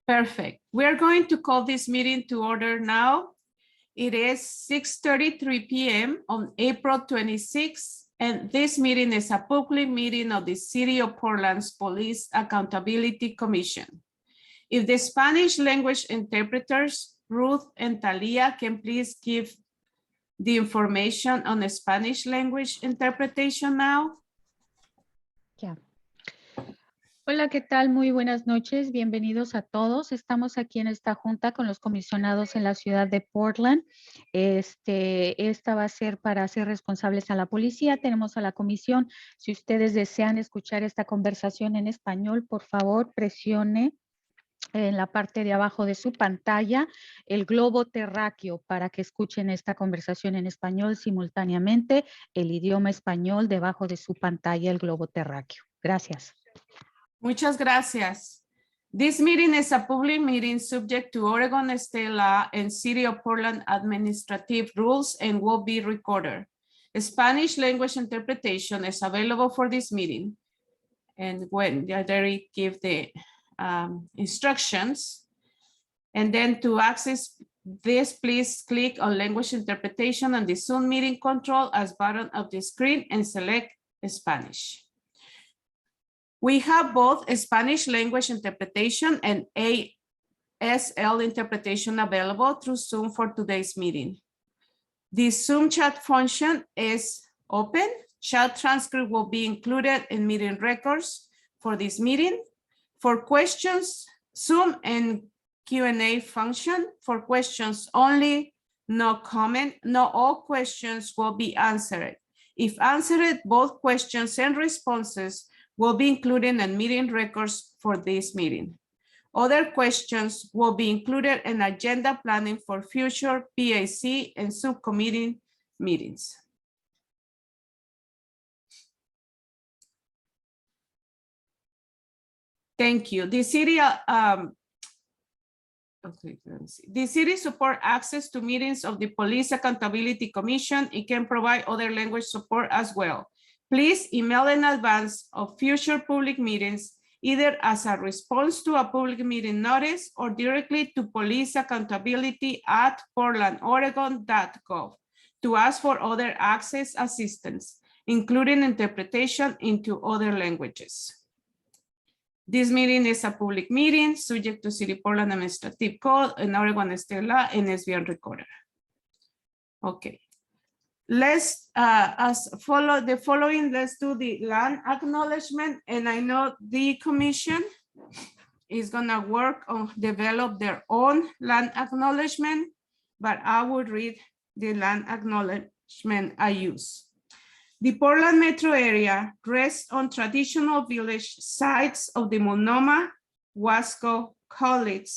Perfect. We are going to call this meeting to order now. It is 6:33 p.m. on April 26th, and this meeting is a public meeting of the City of Portland's Police Accountability Commission. If the Spanish language interpreters, Ruth and Talia, can please give the information on the Spanish language interpretation now. Ya. Hola, ¿qué tal? Muy buenas noches. Bienvenidos a todos. Estamos aquí en esta junta con los comisionados en la ciudad de Portland. Esta va a ser para hacer responsables a la policía. Tenemos a la comisión. Si ustedes desean escuchar esta conversación en español, por favor, presione en la parte de abajo de su pantalla el globo terráqueo para que escuchen esta conversación en español simultáneamente, el idioma español debajo de su pantalla, el globo terráqueo. Gracias. Muchas gracias. This meeting is a public meeting subject to Oregon state law and City of Portland administrative rules and will be recorded. Spanish language interpretation is available for this meeting. And when Derek give the instructions, and then to access this, please click on language interpretation on the Zoom meeting control as bottom of the screen and select Spanish. We have both Spanish language interpretation and ASL interpretation available through Zoom for today's meeting. The Zoom chat function is open. Chat transcript will be included in meeting records for this meeting. For questions, Zoom and Q&A function. For questions only, no comment. Not all questions will be answered. If answered, both questions and responses will be included in meeting records for this meeting. Other questions will be included in agenda planning for future PAC and subcommittee meetings. Thank you. The city, The city support access to meetings of the Police Accountability Commission. It can provide other language support as well. Please email in advance of future public meetings, either as a response to a public meeting notice or directly to policeaccountability@portlandoregon.gov to ask for other access assistance, including interpretation into other languages. This meeting is a public meeting subject to City Portland Administrative Code and Oregon State Law and is being recorded. Okay. Let's let's do the land acknowledgement, and I know the commission is gonna work on develop their own land acknowledgement, but I would read the land acknowledgement I use. The Portland metro area rests on traditional village sites of the Monoma, Wasco, College,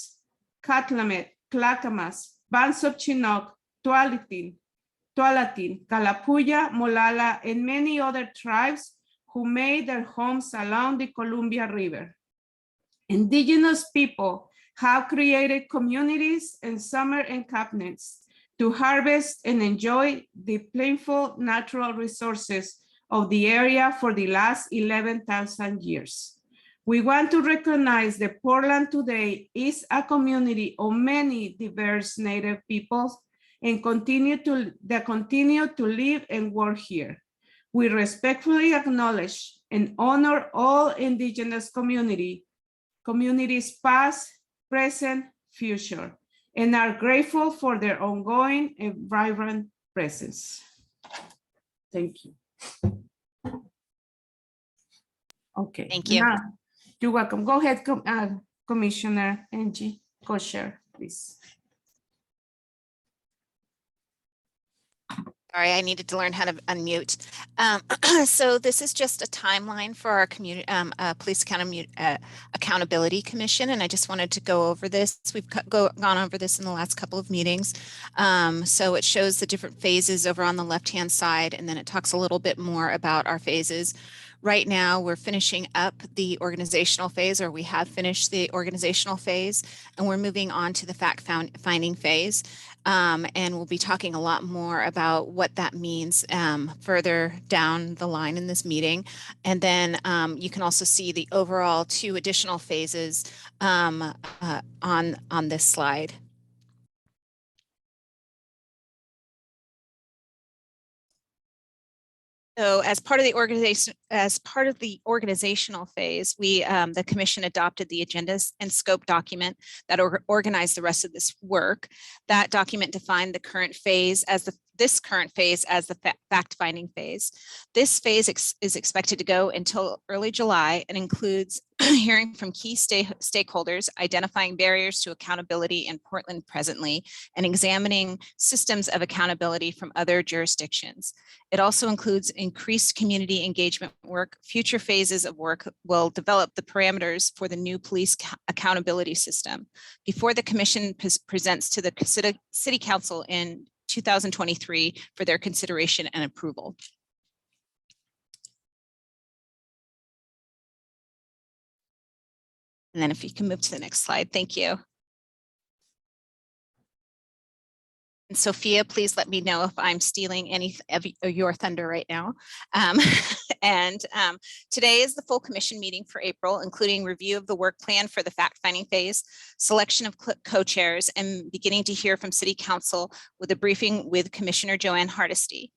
Catlamet, Clackamas, Bands of Chinook, Tualatin, Kalapuya, Molala, and many other tribes who made their homes along the Columbia River. Indigenous people have created communities and summer encampments to harvest and enjoy the plentiful natural resources of the area for the last 11,000 years. We want to recognize that Portland today is a community of many diverse Native peoples and continue to live and work here. We respectfully acknowledge and honor all Indigenous communities past, present, future, and are grateful for their ongoing and vibrant presence. Thank you. Okay. Thank you. Now, you're welcome. Go ahead, Commissioner Angie, co-chair, please. Sorry, I needed to learn how to unmute. So this is just a timeline for our community Police Accountability Commission, and I just wanted to go over this. We've gone over this in the last couple of meetings. So it shows the different phases over on the left-hand side, and then it talks a little bit more about our phases. Right now, we're finishing up the organizational phase, or we have finished the organizational phase, and we're moving on to the fact-finding phase. And we'll be talking a lot more about what that means further down the line in this meeting. And then you can also see the overall 2 additional phases on this slide. So as part of the organizational phase, the commission adopted the agendas and scope document that organized the rest of this work. That document defined the current phase as this current phase as the fact-finding phase. This phase is expected to go until early July and includes hearing from key stakeholders, identifying barriers to accountability in Portland presently, and examining systems of accountability from other jurisdictions. It also includes increased community engagement work. Future phases of work will develop the parameters for the new police accountability system before the commission presents to the City Council in 2023 for their consideration and approval. And then if you can move to the next slide, thank you. And Sophia, please let me know if I'm stealing any of your thunder right now. Today is the full commission meeting for April, including review of the work plan for the fact-finding phase, selection of co-chairs, and beginning to hear from City Council with a briefing with Commissioner Joanne Hardesty.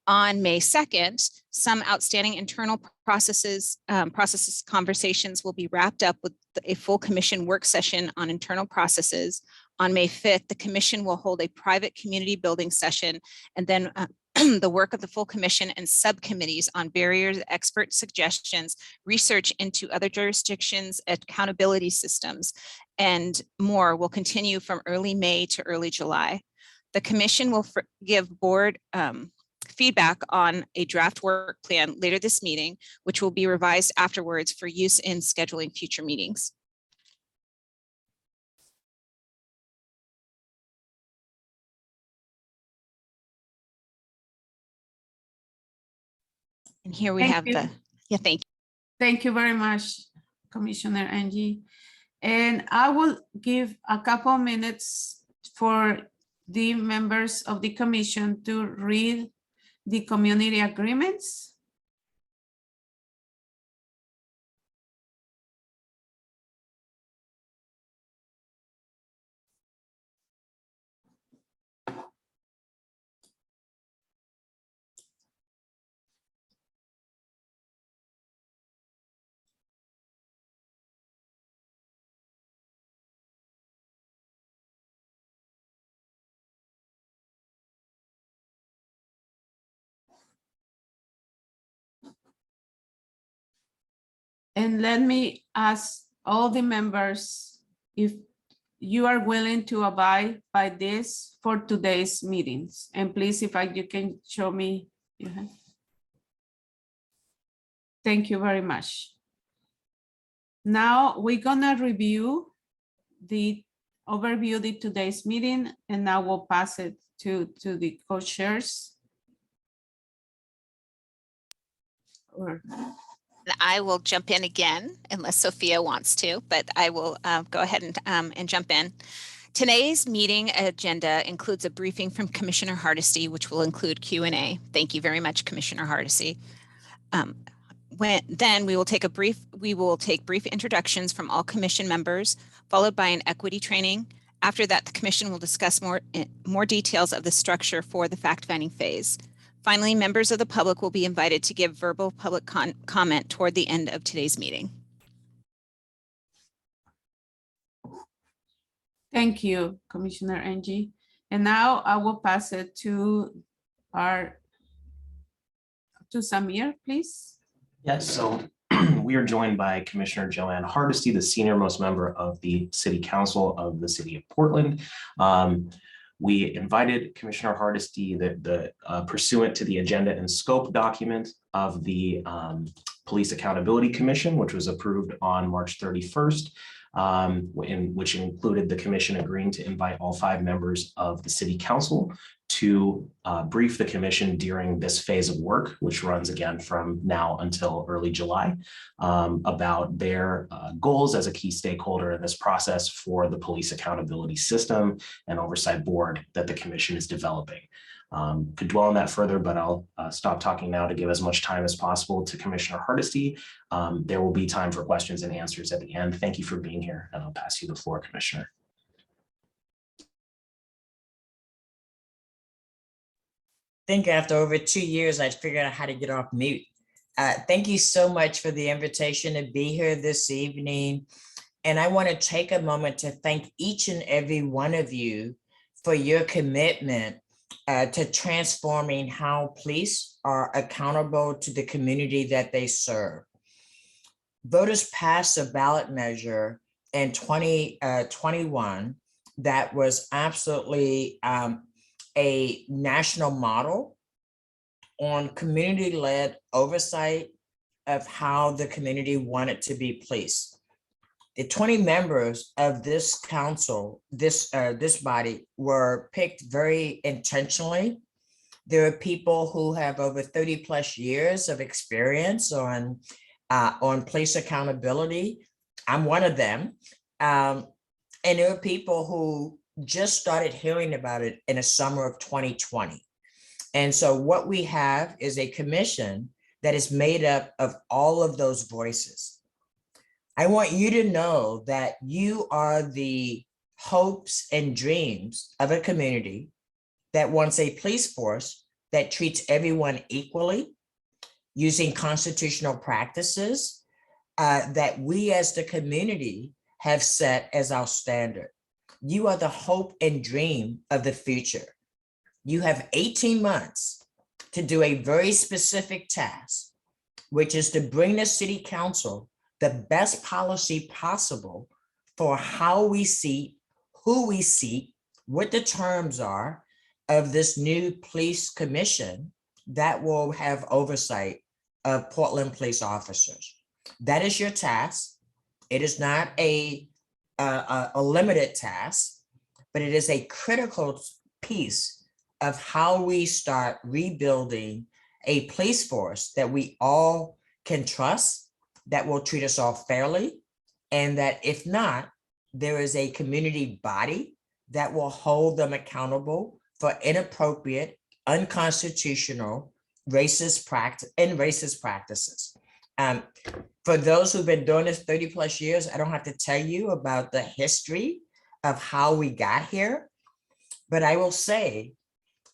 On May 2nd, some outstanding internal conversations will be wrapped up with a full commission work session on internal processes. On May 5th, the commission will hold a private community building session, and then the work of the full commission and subcommittees on barriers, expert suggestions, research into other jurisdictions, accountability systems, and more will continue from early May to early July. The commission will give board feedback on a draft work plan later this meeting, which will be revised afterwards for use in scheduling future meetings. And here we have the, yeah, thank you. Thank you very much, Commissioner Angie. And I will give a couple minutes for the members of the commission to read the community agreements. And let me ask all the members if you are willing to abide by this for today's meetings. And please, if you can show me. Thank you very much. Now we're gonna review the overview of today's meeting, and now we'll pass it to the co-chairs. I will jump in again unless Sophia wants to, but I will go ahead and jump in. Today's meeting agenda includes a briefing from Commissioner Hardesty, which will include Q&A. Thank you very much, Commissioner Hardesty. Then we will take brief introductions from all commission members, followed by an equity training. After that, the commission will discuss more details of the structure for the fact-finding phase. Finally, members of the public will be invited to give verbal public comment toward the end of today's meeting. Thank you, Commissioner Angie. And now I will pass it to Samir, please. Yes, so we are joined by Commissioner Joanne Hardesty, the senior-most member of the City Council of the City of Portland. We invited Commissioner Hardesty pursuant to the agenda and scope document of the Police Accountability Commission, which was approved on March 31st, which included the commission agreeing to invite all 5 members of the city council to brief the commission during this phase of work, which runs again from now until early July, about their goals as a key stakeholder in this process for the police accountability system and oversight board that the commission is developing. Could dwell on that further, but I'll stop talking now to give as much time as possible to Commissioner Hardesty. There will be time for questions and answers at the end. Thank you for being here, and I'll pass you the floor, Commissioner. I think after over 2 years, I figured out how to get off mute. Thank you so much for the invitation to be here this evening. And I want to take a moment to thank each and every one of you for your commitment to transforming how police are accountable to the community that they serve. Voters passed a ballot measure in 2021 that was absolutely a national model on community-led oversight of how the community wanted to be policed. The 20 members of this council, this body, were picked very intentionally. There are people who have over 30 plus years of experience on police accountability. I'm one of them. And there are people who just started hearing about it in the summer of 2020. And so what we have is a commission that is made up of all of those voices. I want you to know that you are the hopes and dreams of a community that wants a police force that treats everyone equally, using constitutional practices that we as the community have set as our standard. You are the hope and dream of the future. You have 18 months to do a very specific task, which is to bring the city council the best policy possible for how we seat, who we seat, what the terms are of this new police commission that will have oversight of Portland police officers. That is your task. It is not a limited task, but it is a critical piece of how we start rebuilding a police force that we all can trust, that will treat us all fairly, and that if not, there is a community body that will hold them accountable for inappropriate, unconstitutional, racist practices. For those who've been doing this 30 plus years, I don't have to tell you about the history of how we got here, but I will say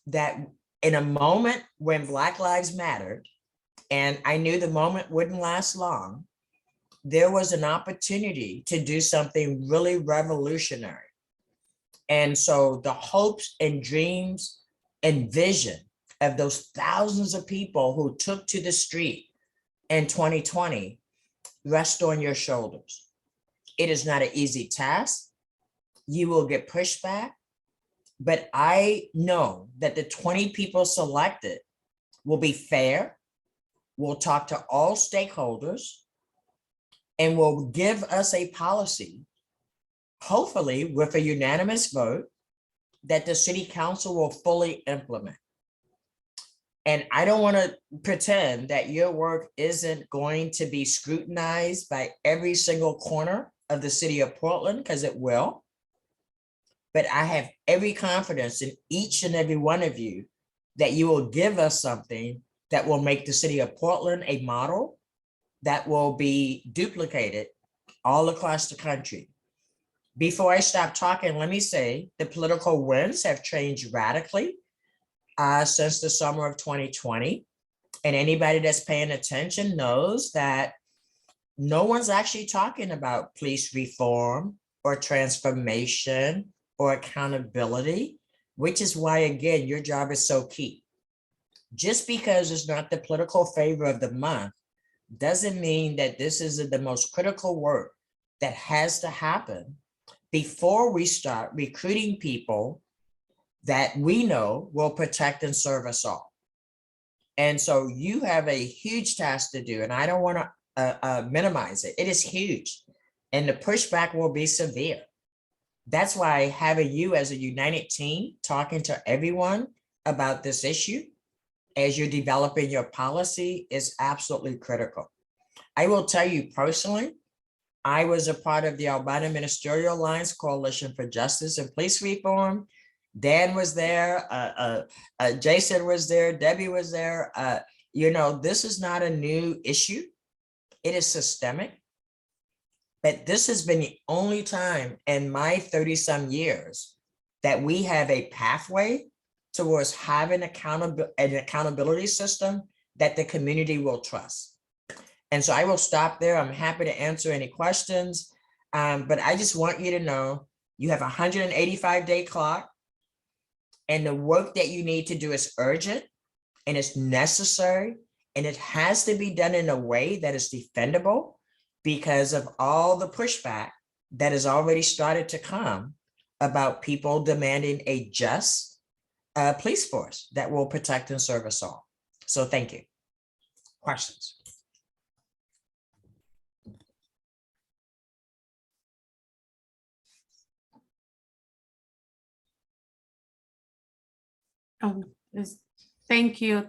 that in a moment when Black Lives Mattered, and I knew the moment wouldn't last long, there was an opportunity to do something really revolutionary. And so the hopes and dreams and vision of those thousands of people who took to the street in 2020 rest on your shoulders. It is not an easy task. You will get pushback, but I know that the 20 people selected will be fair, will talk to all stakeholders, and will give us a policy, hopefully with a unanimous vote, that the city council will fully implement. And I don't want to pretend that your work isn't going to be scrutinized by every single corner of the city of Portland, because it will. But I have every confidence in each and every one of you that you will give us something that will make the city of Portland a model that will be duplicated all across the country. Before I stop talking, let me say the political winds have changed radically since the summer of 2020. And anybody that's paying attention knows that no one's actually talking about police reform or transformation or accountability, which is why, again, your job is so key. Just because it's not the political favor of the month doesn't mean that this isn't the most critical work that has to happen before we start recruiting people that we know will protect and serve us all. And so you have a huge task to do, and I don't want to minimize it. It is huge, and the pushback will be severe. That's why having you as a united team talking to everyone about this issue as you're developing your policy is absolutely critical. I will tell you personally, I was a part of the Albina Ministerial Alliance Coalition for Justice and Police Reform. Dan was there, Jason was there, Debbie was there. You know, this is not a new issue. It is systemic. But this has been the only time in my 30-some years that we have a pathway towards having an accountability system that the community will trust. And so I will stop there. I'm happy to answer any questions, but I just want you to know you have a 185-day clock, and the work that you need to do is urgent and it's necessary, and it has to be done in a way that is defendable because of all the pushback that has already started to come about people demanding a just police force that will protect and serve us all. So thank you. Questions? Thank you.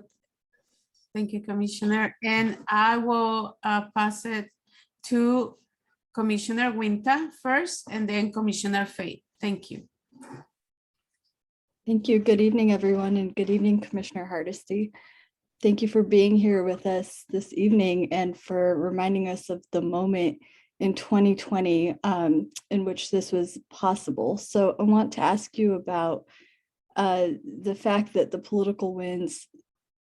Thank you, Commissioner. And I will pass it to Commissioner Winter first, and then Commissioner Fay. Thank you. Thank you. Good evening, everyone, and good evening, Commissioner Hardesty. Thank you for being here with us this evening and for reminding us of the moment in 2020 in which this was possible. So I want to ask you about the fact that the political winds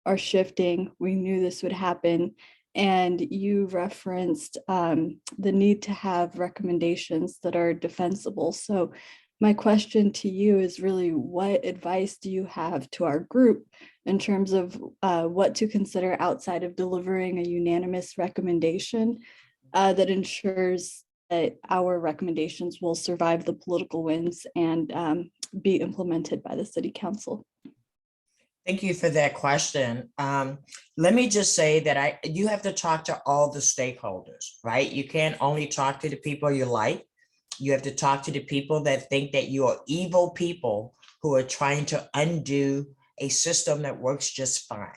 are shifting. We knew this would happen. And you referenced the need to have recommendations that are defensible. So my question to you is really, what advice do you have to our group in terms of what to consider outside of delivering a unanimous recommendation that ensures that our recommendations will survive the political winds and be implemented by the City Council? Thank you for that question. Let me just say that you have to talk to all the stakeholders, right? You can't only talk to the people you like. You have to talk to the people that think that you are evil people who are trying to undo a system that works just fine.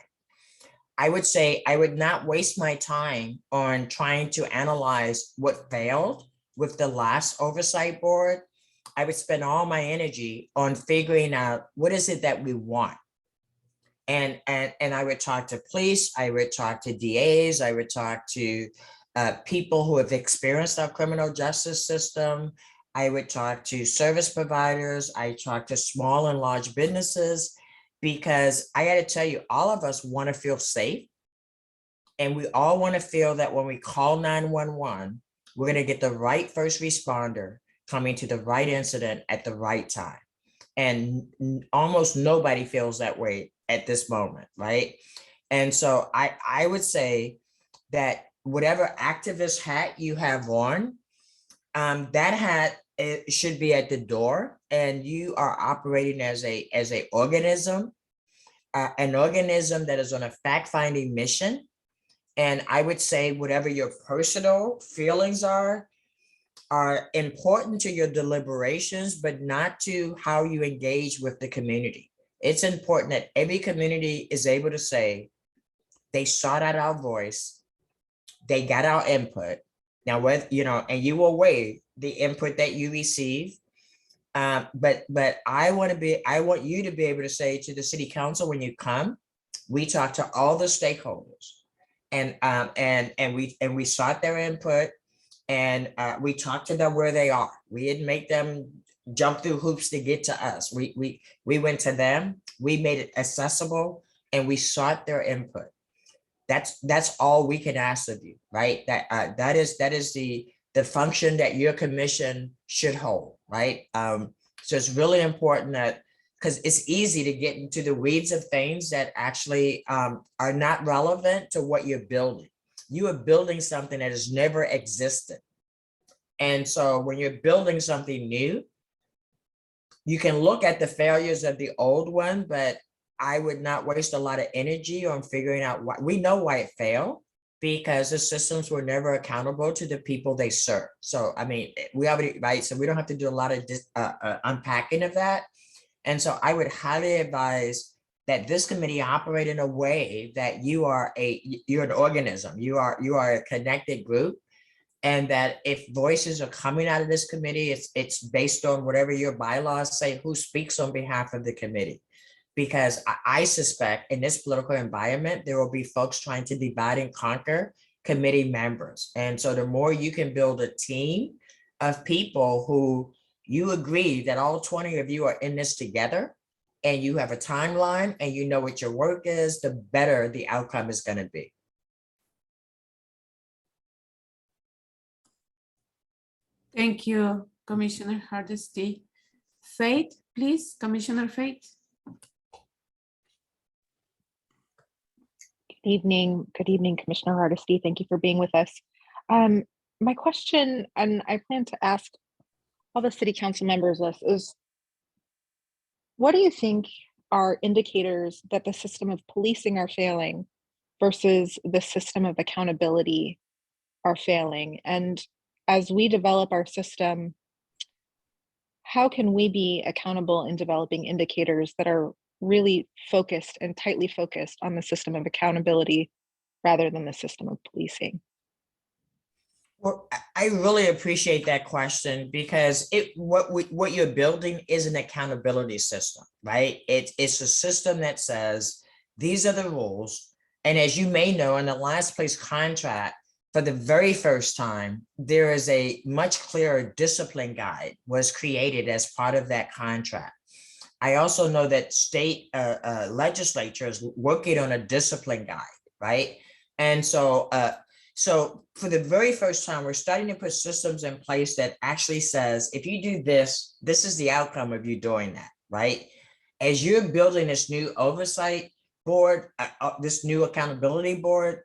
I would say I would not waste my time on trying to analyze what failed with the last oversight board. I would spend all my energy on figuring out what is it that we want. And I would talk to police, I would talk to DAs, I would talk to people who have experienced our criminal justice system. I would talk to service providers. I talk to small and large businesses, because I got to tell you, all of us want to feel safe. And we all want to feel that when we call 911, we're going to get the right first responder coming to the right incident at the right time. And almost nobody feels that way at this moment, right? And so I would say that whatever activist hat you have on, that hat should be at the door, and you are operating as a organism, an organism that is on a fact-finding mission. And I would say whatever your personal feelings are important to your deliberations, but not to how you engage with the community. It's important that every community is able to say they sought out our voice, they got our input. Now, with and you will weigh the input that you receive. But I want you to be able to say to the City Council, when you come, we talk to all the stakeholders, and we sought their input, and we talked to them where they are. We didn't make them jump through hoops to get to us. We went to them, we made it accessible, and we sought their input. That's all we can ask of you, right? That is the function that your commission should hold, right? So it's really important that, because it's easy to get into the weeds of things that actually are not relevant to what you're building. You are building something that has never existed. And so when you're building something new, you can look at the failures of the old one, but I would not waste a lot of energy on figuring out why. We know why it failed, because the systems were never accountable to the people they serve. So, I mean, we already, right? So we don't have to do a lot of unpacking of that. And so I would highly advise that this committee operate in a way that you're an organism, you are a connected group, and that if voices are coming out of this committee, it's based on whatever your bylaws say, who speaks on behalf of the committee. Because I suspect in this political environment, there will be folks trying to divide and conquer committee members. And so the more you can build a team of people who you agree that all 20 of you are in this together, and you have a timeline and you know what your work is, the better the outcome is going to be. Thank you, Commissioner Hardesty. Faith, please, Commissioner Faith. Good evening, Commissioner Hardesty. Thank you for being with us. My question, and I plan to ask all the city council members this, is what do you think are indicators that the system of policing are failing versus the system of accountability are failing? And as we develop our system, how can we be accountable in developing indicators that are really focused and tightly focused on the system of accountability rather than the system of policing? Well, I really appreciate that question, because what you're building is an accountability system, right? It's a system that says, these are the rules. And as you may know, in the last place contract, for the very first time, there is a much clearer discipline guide was created as part of that contract. I also know that state legislatures working on a discipline guide, right? And so, so for the very first time, we're starting to put systems in place that actually says, if you do this, this is the outcome of you doing that, right? As you're building this new oversight board, this new accountability board,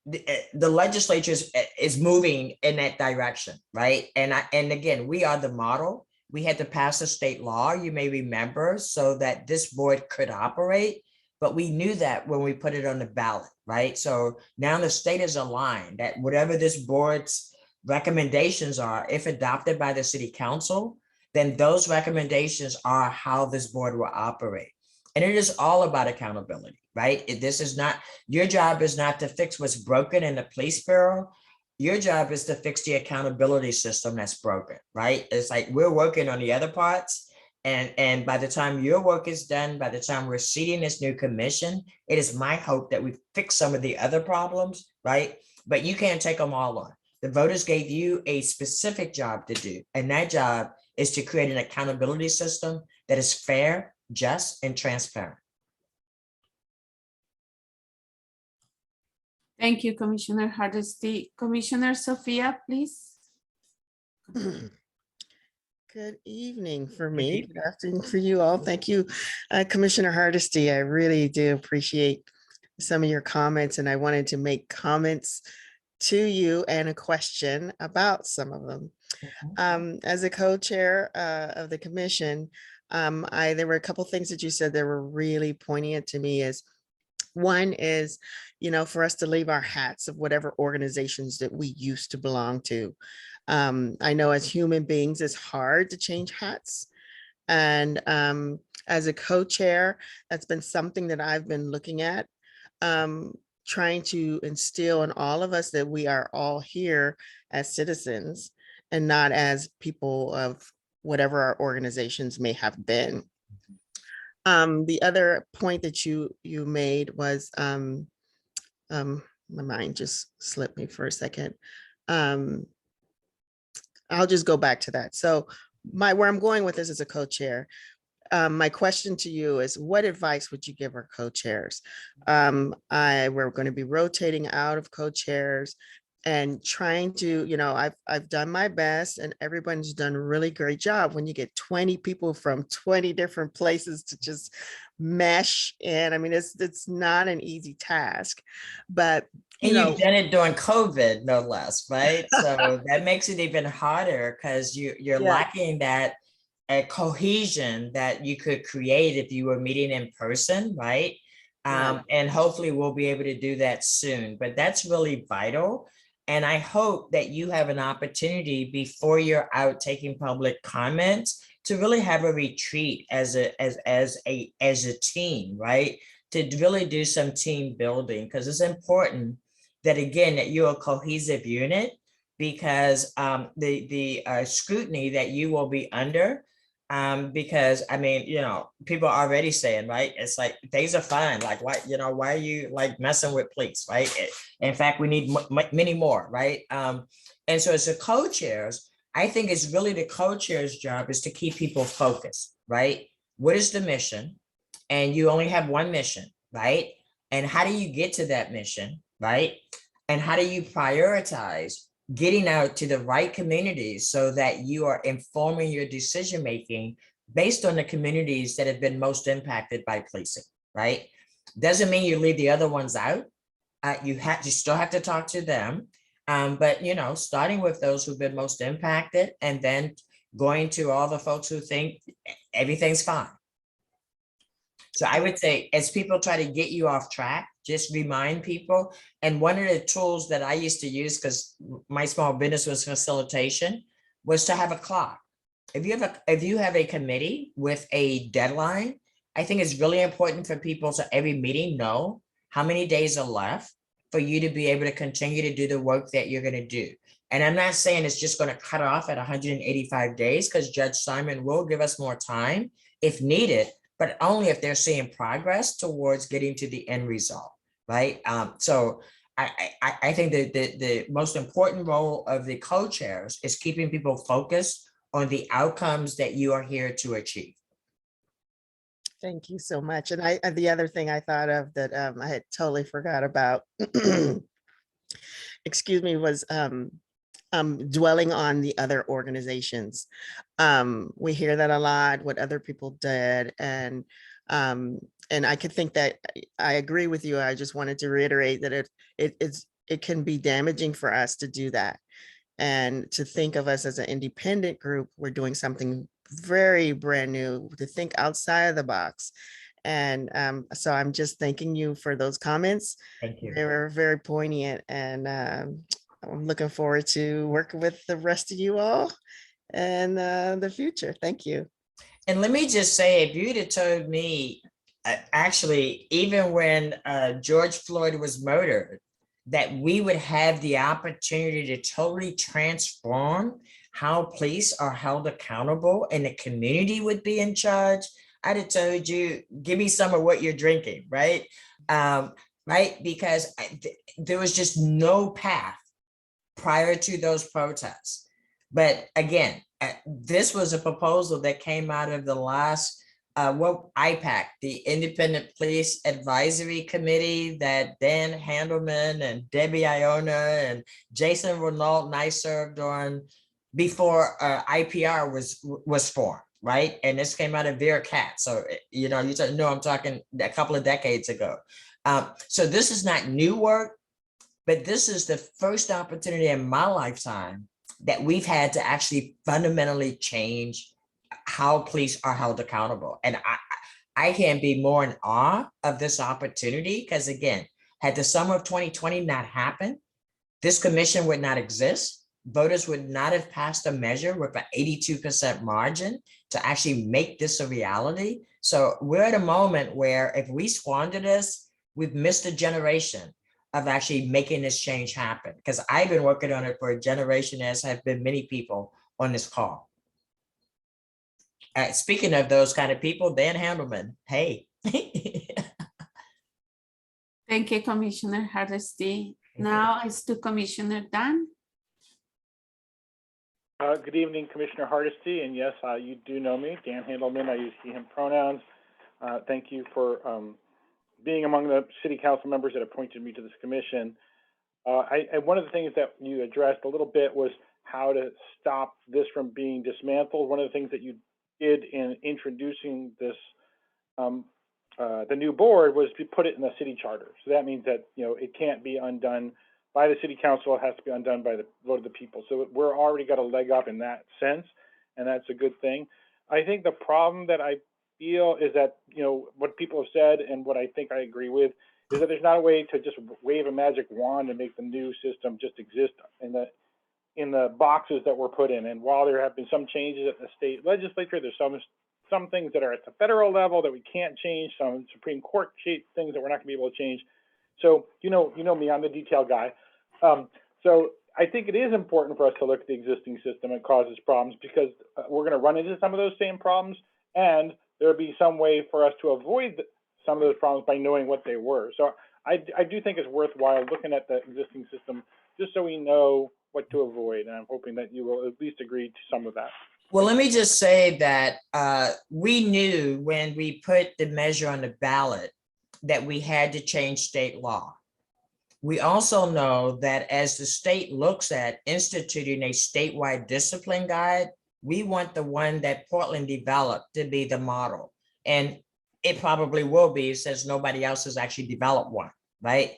the legislature is moving in that direction, right? And again, we are the model. We had to pass a state law, you may remember, so that this board could operate, but we knew that when we put it on the ballot, right? So now the state is aligned that whatever this board's recommendations are, if adopted by the city council, then those recommendations are how this board will operate. And it is all about accountability, right? This is not, your job is not to fix what's broken in the police bureau. Your job is to fix the accountability system that's broken, right? It's like we're working on the other parts. And by the time your work is done, by the time we're seating this new commission, it is my hope that we fix some of the other problems, right? But you can't take them all on. The voters gave you a specific job to do. And that job is to create an accountability system that is fair, just, and transparent. Thank you, Commissioner Hardesty. Commissioner Sophia, please. Good evening for me. Good afternoon for you all. Thank you, Commissioner Hardesty. I really do appreciate some of your comments, and I wanted to make comments to you and a question about some of them. As a co-chair of the commission, there were a couple things that you said that were really poignant to me. Is one is, for us to leave our hats of whatever organizations that we used to belong to. I know as human beings, it's hard to change hats. And as a co-chair, that's been something that I've been looking at, trying to instill in all of us that we are all here as citizens and not as people of whatever our organizations may have been. The other point that you made was, my mind just slipped me for a second. I'll just go back to that. So where I'm going with this as a co-chair, my question to you is, what advice would you give our co-chairs? We're going to be rotating out of co-chairs and trying to, I've done my best, and everyone's done a really great job when you get 20 people from 20 different places to just mesh. And I mean, it's not an easy task, but and you've done it during COVID, no less, right? So that makes it even harder, because you're lacking that a cohesion that you could create if you were meeting in person, right? Right. And hopefully we'll be able to do that soon, but that's really vital. And I hope that you have an opportunity before you're out taking public comments to really have a retreat as a team, right? To really do some team building, because it's important that, again, that you're a cohesive unit, because the scrutiny that you will be under, because I mean, people are already saying, right, it's like things are fine, like why are you like messing with police, right? In fact, we need many more, right? And so as the co-chairs, I think it's really the co-chair's job is to keep people focused, right? What is the mission? And you only have one mission, right? And how do you get to that mission, right? And how do you prioritize getting out to the right communities so that you are informing your decision making based on the communities that have been most impacted by policing, right? Doesn't mean you leave the other ones out. You still have to talk to them, but starting with those who've been most impacted, and then going to all the folks who think everything's fine. So I would say, as people try to get you off track, just remind people. And one of the tools that I used to use, because my small business was facilitation, was to have a clock. If you have a committee with a deadline, I think it's really important for people to every meeting know how many days are left for you to be able to continue to do the work that you're going to do. And I'm not saying it's just going to cut off at 185 days, because Judge Simon will give us more time if needed, but only if they're seeing progress towards getting to the end result, right? So I think that the most important role of the co-chairs is keeping people focused on the outcomes that you are here to achieve. Thank you so much. And the other thing I thought of that I had totally forgot about, excuse me, was dwelling on the other organizations. We hear that a lot, what other people did, and I could think that I agree with you. I just wanted to reiterate that it can be damaging for us to do that, and to think of us as an independent group. We're doing something very brand new, to think outside of the box. And so I'm just thanking you for those comments. Thank you. They were very poignant, and I'm looking forward to working with the rest of you all in the future. Thank you. And let me just say, if you'd have told me, actually, even when George Floyd was murdered, that we would have the opportunity to totally transform how police are held accountable and the community would be in charge, I'd have told you, give me some of what you're drinking, right? Right, because there was just no path prior to those protests. But again, this was a proposal that came out of the last IPAC, the Independent Police Advisory Committee, that Dan Handelman and Debbie Iona and Jason Renault and I served on before IPR was formed, right? And this came out of Vera Katz. So, I'm talking a couple of decades ago. So this is not new work, but this is the first opportunity in my lifetime that we've had to actually fundamentally change how police are held accountable. And I can't be more in awe of this opportunity, because again, had the summer of 2020 not happened, this commission would not exist. Voters would not have passed a measure with an 82% margin to actually make this a reality. So we're at a moment where if we squander this, we've missed a generation of actually making this change happen, because I've been working on it for a generation, as have been many people on this call. Speaking of those kind of people, Dan Handelman, hey. Thank you, Commissioner Hardesty. Now it's to Commissioner Dan. Good evening, Commissioner Hardesty, and yes, you do know me, Dan Handelman. I use he, him pronouns. Thank you for being among the city council members that appointed me to this commission. One of the things that you addressed a little bit was how to stop this from being dismantled. One of the things that you did in introducing this, the new board, was to put it in the city charter. So that means that it can't be undone by the city council. It has to be undone by the vote of the people. So we're already got a leg up in that sense, and that's a good thing. I think the problem that I feel is that, you know, what people have said and what I think I agree with is that there's not a way to just wave a magic wand and make the new system just exist in the boxes that were put in. And while there have been some changes at the state legislature, there's some things that are at the federal level that we can't change, some Supreme Court things that we're not gonna be able to change. So, you know me, I'm the detail guy. So I think it is important for us to look at the existing system. It causes problems because we're gonna run into some of those same problems, and there'll be some way for us to avoid some of those problems by knowing what they were. So I do think it's worthwhile looking at the existing system just so we know what to avoid. And I'm hoping that you will at least agree to some of that. Well, let me just say that we knew when we put the measure on the ballot that we had to change state law. We also know that as the state looks at instituting a statewide discipline guide, we want the one that Portland developed to be the model. And it probably will be, since nobody else has actually developed one, right?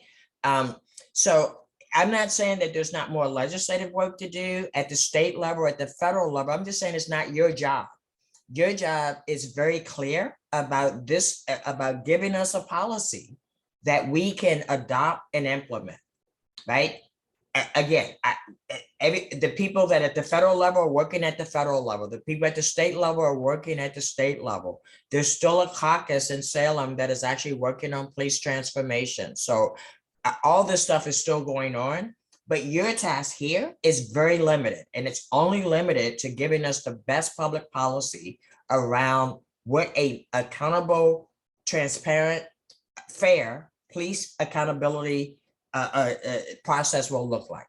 So I'm not saying that there's not more legislative work to do at the state level, at the federal level. I'm just saying it's not your job. Your job is very clear about this, about giving us a policy that we can adopt and implement, right? Again, the people that at the federal level are working at the federal level, the people at the state level are working at the state level. There's still a caucus in Salem that is actually working on police transformation. So all this stuff is still going on, but your task here is very limited, and it's only limited to giving us the best public policy around what a accountable, transparent, fair police accountability process will look like.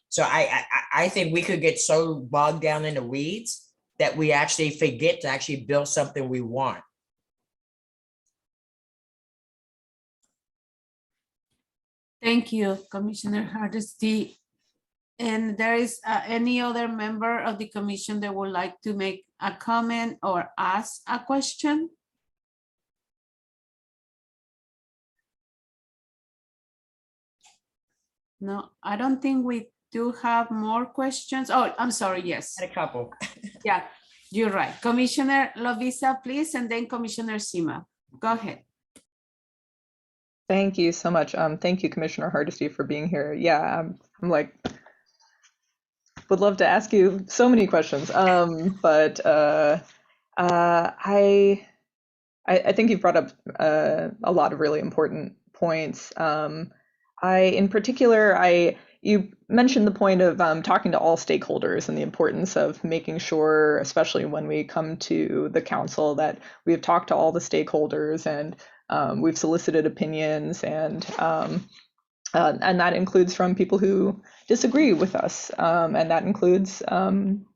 So I think we could get so bogged down in the weeds that we actually forget to actually build something we want. Thank you, Commissioner Hardesty. And there is any other member of the commission that would like to make a comment or ask a question? No, I don't think we do have more questions. Oh, I'm sorry, yes. A couple. Yeah, you're right. Commissioner Lovisa, please, and then Commissioner Sima. Go ahead. Thank you so much. Thank you, Commissioner Hardesty, for being here. Yeah, I'm like, would love to ask you so many questions, but I think you've brought up a lot of really important points. In particular, you mentioned the point of talking to all stakeholders and the importance of making sure, especially when we come to the council, that we have talked to all the stakeholders and we've solicited opinions, and that includes from people who disagree with us, and that includes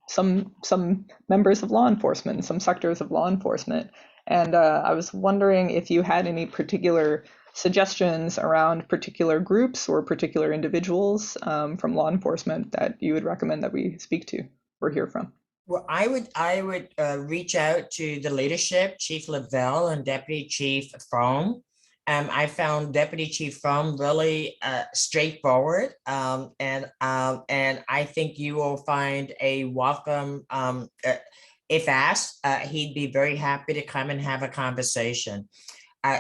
some members of law enforcement, some sectors of law enforcement. And I was wondering if you had any particular suggestions around particular groups or particular individuals from law enforcement that you would recommend that we speak to or hear from. Well, I would reach out to the leadership, Chief Lavelle and Deputy Chief Fromm. I found Deputy Chief Fromm really straightforward, and I think you will find a welcome. If asked, he'd be very happy to come and have a conversation.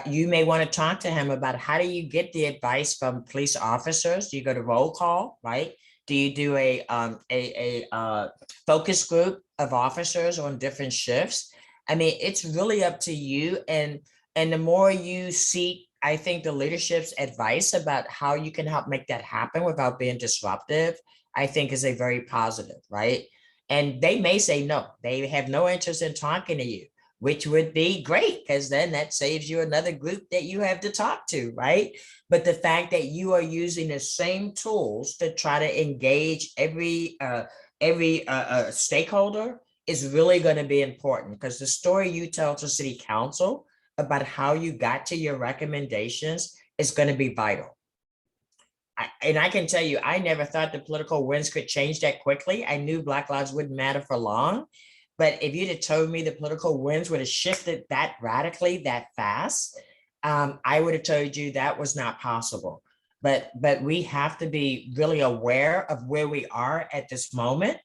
You may want to talk to him about how do you get the advice from police officers? Do you go to roll call, right? Do you do a focus group of officers on different shifts? I mean, it's really up to you. And the more you seek, I think, the leadership's advice about how you can help make that happen without being disruptive, I think is a very positive, right? And they may say no, they have no interest in talking to you, which would be great, because then that saves you another group that you have to talk to, right? But the fact that you are using the same tools to try to engage every stakeholder is really going to be important, because the story you tell to City Council about how you got to your recommendations is going to be vital. And I can tell you, I never thought the political winds could change that quickly. I knew Black Lives wouldn't matter for long. But if you'd have told me the political winds would have shifted that radically, that fast, I would have told you that was not possible. But we have to be really aware of where we are at this moment.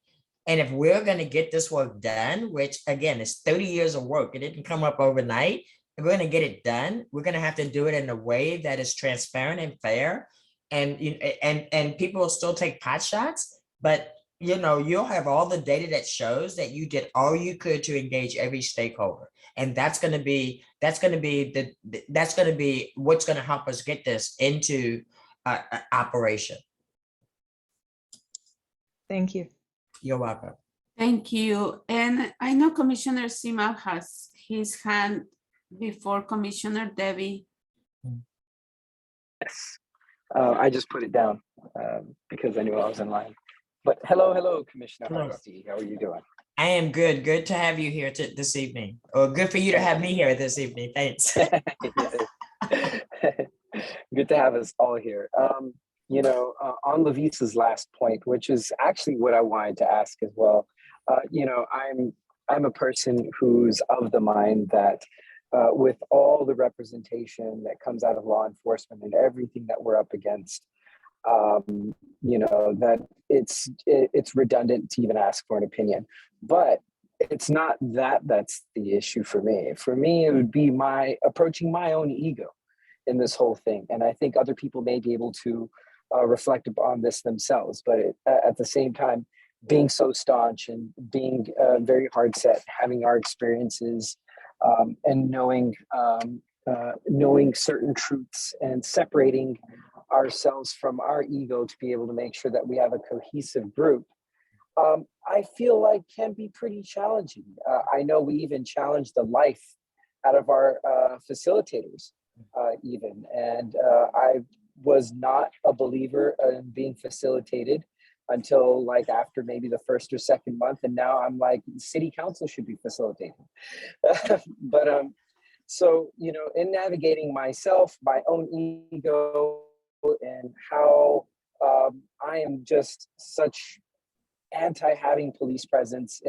And if we're going to get this work done, which again is 30 years of work, it didn't come up overnight. If we're going to get it done, we're going to have to do it in a way that is transparent and fair. And and people will still take pot shots, but you'll have all the data that shows that you did all you could to engage every stakeholder. And that's going to be what's going to help us get this into operation. Thank you. You're welcome. Thank you. And I know Commissioner Sima has his hand before Commissioner Debbie. Yes, I just put it down because I knew I was in line. But hello, Commissioner Hello. Hardesty. How are you doing? I am good. Good to have you here this evening. Or good for you to have me here this evening. Thanks. Good to have us all here. On Lavisa's last point, which is actually what I wanted to ask as well. I'm a person who's of the mind that with all the representation that comes out of law enforcement and everything that we're up against, that it's redundant to even ask for an opinion. But it's not that's the issue for me. For me, it would be approaching my own ego in this whole thing. And I think other people may be able to reflect upon this themselves. But at the same time, being so staunch and being very hard set, having our experiences and knowing certain truths and separating ourselves from our ego to be able to make sure that we have a cohesive group, I feel like can be pretty challenging. I know we even challenge the life out of our facilitators and I was not a believer in being facilitated until like after maybe the first or second month. And now I'm like, city council should be facilitating. But so, in navigating myself, my own ego, and how I am just such anti having police presence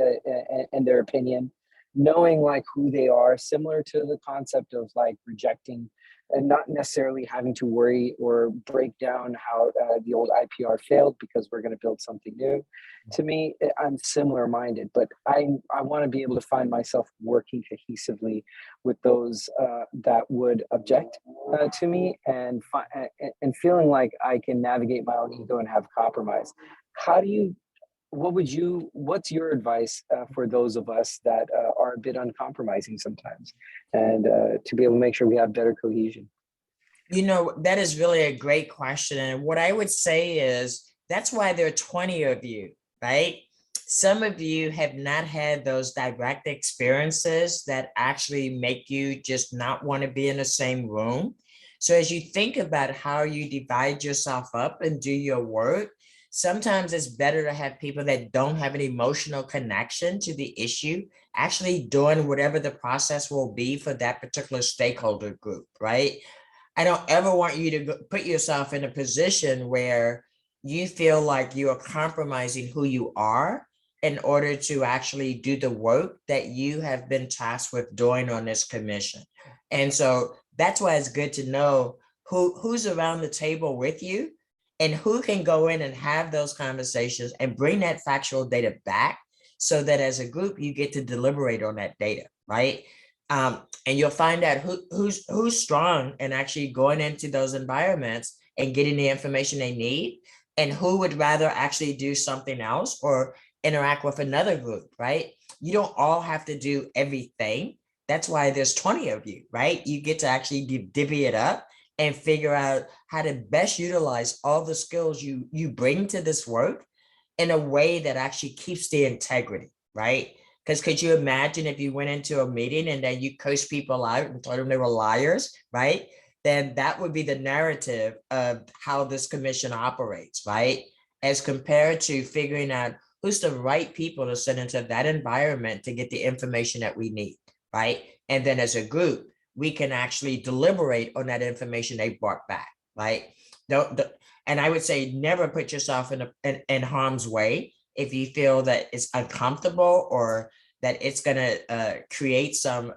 in their opinion, knowing like who they are, similar to the concept of like rejecting and not necessarily having to worry or break down how the old IPR failed because we're going to build something new. To me, I'm similar minded, but I want to be able to find myself working cohesively with those that would object to me and feeling like I can navigate my own ego and have compromise. What's your advice for those of us that are a bit uncompromising sometimes, and to be able to make sure we have better cohesion? That is really a great question. And what I would say is that's why there are 20 of you, right? Some of you have not had those direct experiences that actually make you just not want to be in the same room. So as you think about how you divide yourself up and do your work, sometimes it's better to have people that don't have an emotional connection to the issue actually doing whatever the process will be for that particular stakeholder group, right? I don't ever want you to put yourself in a position where you feel like you are compromising who you are in order to actually do the work that you have been tasked with doing on this commission. And so that's why it's good to know who's around the table with you and who can go in and have those conversations and bring that factual data back so that as a group, you get to deliberate on that data, right? And you'll find out who's strong and actually going into those environments and getting the information they need, and who would rather actually do something else or interact with another group, right? You don't all have to do everything. That's why there's 20 of you, right? You get to actually divvy it up and figure out how to best utilize all the skills you bring to this work in a way that actually keeps the integrity, right? Because could you imagine if you went into a meeting and then you cursed people out and told them they were liars, right? Then that would be the narrative of how this commission operates, right? As compared to figuring out who's the right people to send into that environment to get the information that we need, right? And then as a group, we can actually deliberate on that information they brought back, right? And I would say never put yourself in harm's way. If you feel that it's uncomfortable or that it's going to create some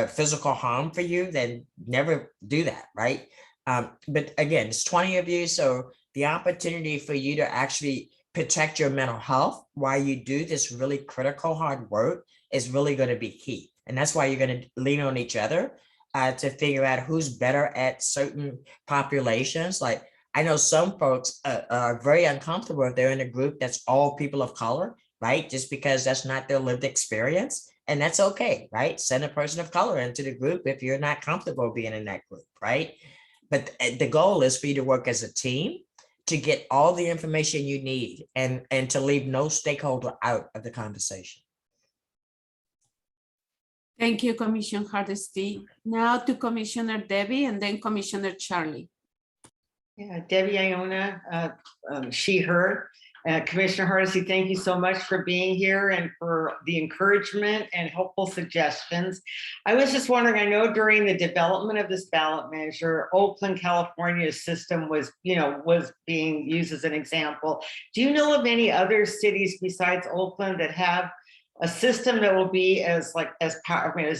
physical harm for you, then never do that, right? But again, it's 20 of you, so the opportunity for you to actually protect your mental health while you do this really critical hard work is really going to be key. And that's why you're going to lean on each other to figure out who's better at certain populations. Like I know some folks are very uncomfortable if they're in a group that's all people of color, right? Just because that's not their lived experience. And that's okay, right? Send a person of color into the group if you're not comfortable being in that group, right? But the goal is for you to work as a team to get all the information you need and to leave no stakeholder out of the conversation. Thank you, Commissioner Hardesty. Now to Commissioner Debbie and then Commissioner Charlie. Yeah, Debbie Iona, she, her. Commissioner Hardesty, thank you so much for being here and for the encouragement and helpful suggestions. I was just wondering, I know during the development of this ballot measure, Oakland, California's system was being used as an example. Do you know of any other cities besides Oakland that have a system that will be as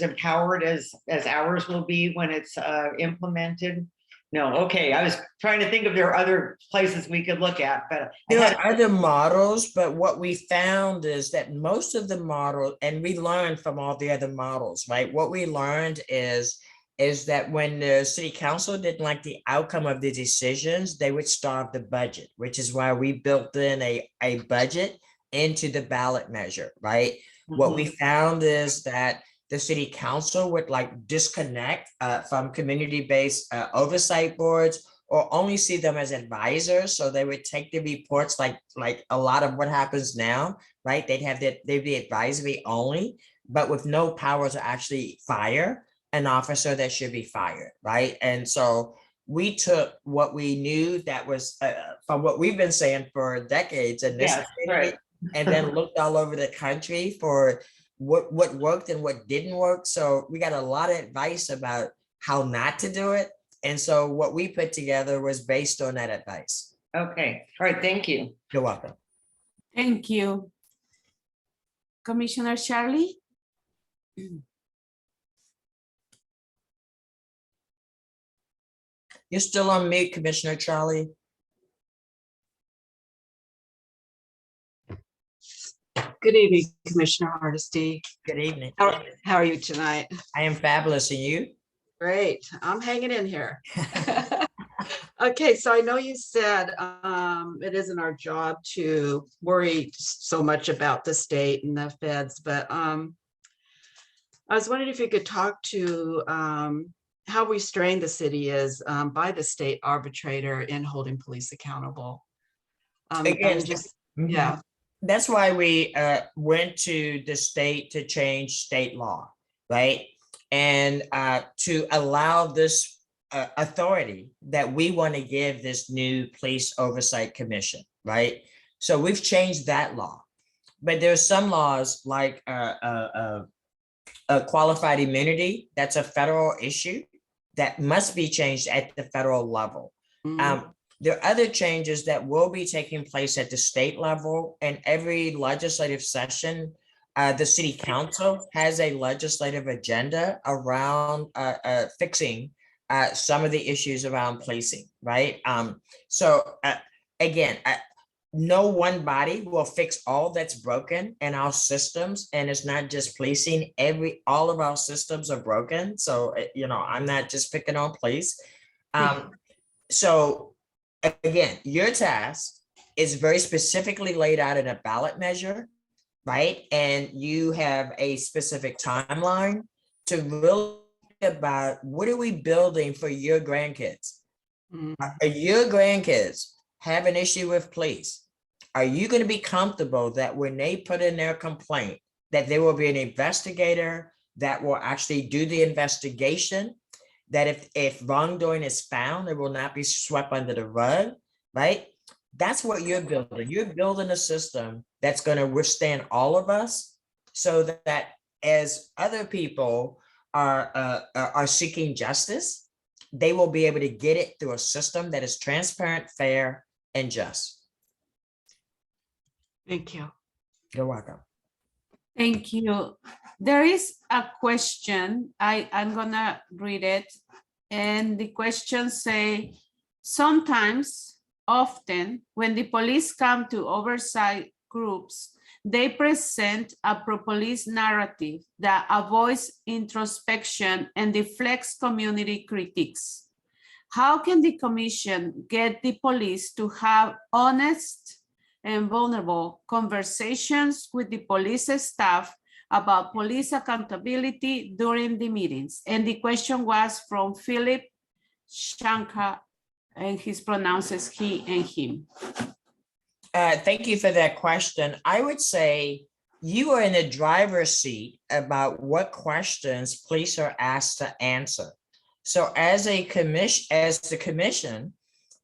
empowered as ours will be when it's implemented? No, okay. I was trying to think if there are other places we could look at, but there are other models, but what we found is that most of the model, and we learned from all the other models, right? What we learned is that when the city council didn't like the outcome of the decisions, they would starve the budget, which is why we built in a budget into the ballot measure, right? Mm-hmm. What we found is that the city council would like disconnect from community-based oversight boards or only see them as advisors. So they would take the reports like a lot of what happens now, right? They'd be advisory only, but with no power to actually fire an officer that should be fired, right? And so we took what we knew that was from what we've been saying for decades in this right. And then looked all over the country for what worked and what didn't work. So we got a lot of advice about how not to do it. And so what we put together was based on that advice. Okay. All right. Thank you. You're welcome. Thank you. Commissioner Charlie? You're still on mute, Commissioner Charlie. Good evening, Commissioner Hardesty. Good evening. How are you tonight? I am fabulous, and you? Great. I'm hanging in here. Okay, so I know you said it isn't our job to worry so much about the state and the feds, but I was wondering if you could talk to how restrained the city is by the state arbitrator in holding police accountable. Again, yeah. That's why we went to the state to change state law, right? And to allow this authority that we want to give this new police oversight commission, right? So we've changed that law, but there's some laws like qualified immunity. That's a federal issue that must be changed at the federal level. Mm-hmm. There are other changes that will be taking place at the state level, and every legislative session, the city council has a legislative agenda around fixing some of the issues around policing, right? So again, no one body will fix all that's broken in our systems, and it's not just policing. All of our systems are broken. So I'm not just picking on police. So again, your task is very specifically laid out in a ballot measure, right? And you have a specific timeline to really think about what are we building for your grandkids? Mm-hmm. Your grandkids have an issue with police. Are you going to be comfortable that when they put in their complaint, that there will be an investigator that will actually do the investigation? That if wrongdoing is found, it will not be swept under the rug, right? That's what you're building. You're building a system that's going to withstand all of us, so that as other people are seeking justice, they will be able to get it through a system that is transparent, fair, and just. Thank you. You're welcome. Thank you. There is a question. I'm gonna read it. And the question say, sometimes often when the police come to oversight groups, they present a pro-police narrative that avoids introspection and deflects community critiques. How can the commission get the police to have honest and vulnerable conversations with the police staff about police accountability during the meetings? And the question was from Philip Shankar, and he pronounces he and him. Thank you for that question. I would say you are in the driver's seat about what questions police are asked to answer. So as the commission,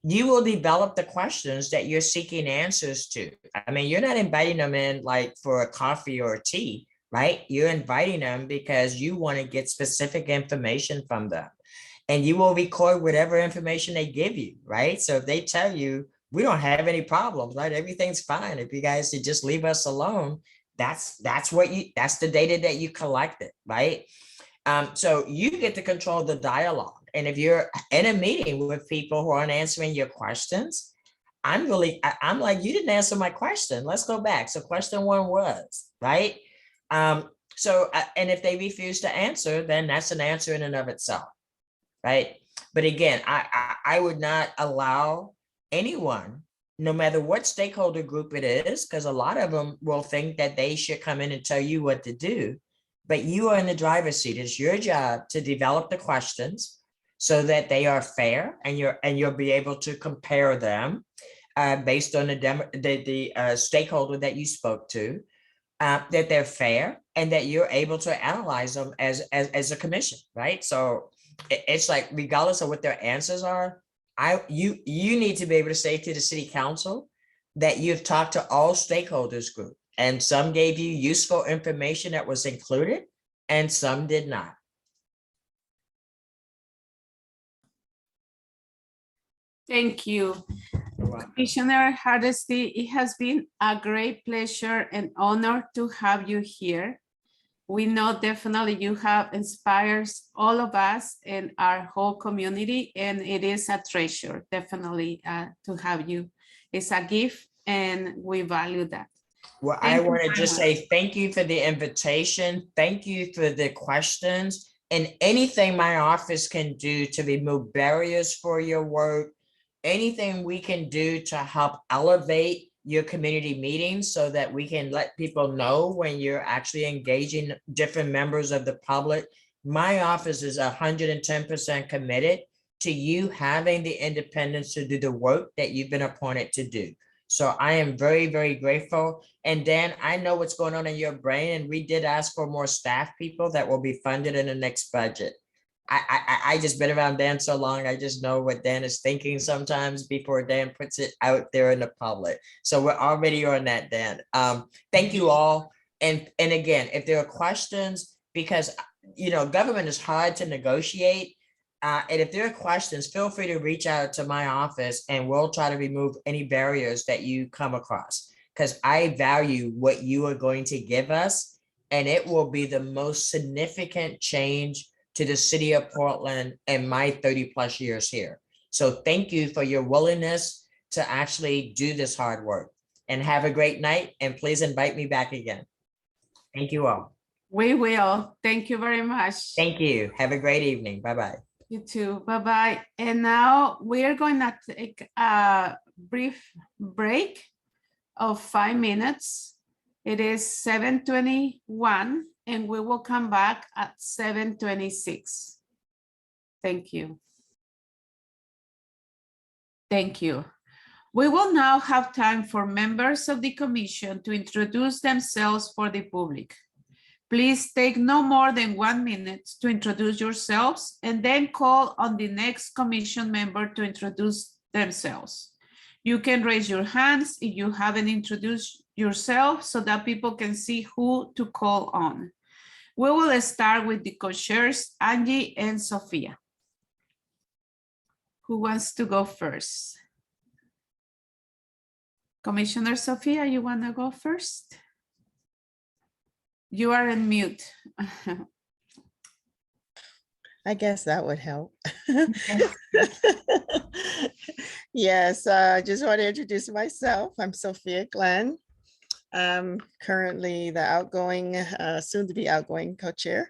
you will develop the questions that you're seeking answers to. I mean, you're not inviting them in like for a coffee or a tea, right? You're inviting them because you want to get specific information from them. And you will record whatever information they give you, right? So if they tell you, we don't have any problems, right? Everything's fine. If you guys should just leave us alone, that's the data that you collected, right? So you get to control the dialogue. And if you're in a meeting with people who aren't answering your questions, I'm like, you didn't answer my question. Let's go back. So question one was, right? And if they refuse to answer, then that's an answer in and of itself, right? But again, I would not allow anyone, no matter what stakeholder group it is, because a lot of them will think that they should come in and tell you what to do, but you are in the driver's seat. It's your job to develop the questions so that they are fair, and you'll be able to compare them based on the stakeholder that you spoke to, that they're fair, and that you're able to analyze them as a commission, right? So it's like, regardless of what their answers are, you need to be able to say to the city council that you've talked to all stakeholders group, and some gave you useful information that was included and some did not. Thank you. Commissioner Hardesty, it has been a great pleasure and honor to have you here. We know definitely you have inspired all of us and our whole community, and it is a treasure, definitely, to have you. It's a gift, and we value that. Well, I want to just say thank you for the invitation. Thank you for the questions, and anything my office can do to remove barriers for your work, anything we can do to help elevate your community meetings so that we can let people know when you're actually engaging different members of the public. My office is 110% committed to you having the independence to do the work that you've been appointed to do. So I am very, very grateful. And Dan, I know what's going on in your brain, and we did ask for more staff people that will be funded in the next budget. I just been around Dan so long, I just know what Dan is thinking sometimes before Dan puts it out there in the public. So we're already on that, Dan. Thank you all. And again, if there are questions, because government is hard to negotiate. And if there are questions, feel free to reach out to my office and we'll try to remove any barriers that you come across, because I value what you are going to give us, and it will be the most significant change to the city of Portland in my 30 plus years here. So thank you for your willingness to actually do this hard work, and have a great night, and please invite me back again. Thank you all. We will. Thank you very much. Thank you. Have a great evening. Bye-bye. You too. Bye-bye. And now we are going to take a brief break of 5 minutes. It is 7:21. And we will come back at 7:26. Thank you. Thank you. We will now have time for members of the commission to introduce themselves for the public. Please take no more than 1 minute to introduce yourselves, and then call on the next commission member to introduce themselves. You can raise your hands if you haven't introduced yourself so that people can see who to call on. We will start with the co-chairs, Angie and Sophia. Who wants to go first? Commissioner Sophia, you want to go first? You are on mute. I guess that would help. Yes, I just want to introduce myself. I'm Sophia Glenn. I'm currently the outgoing, soon to be outgoing co-chair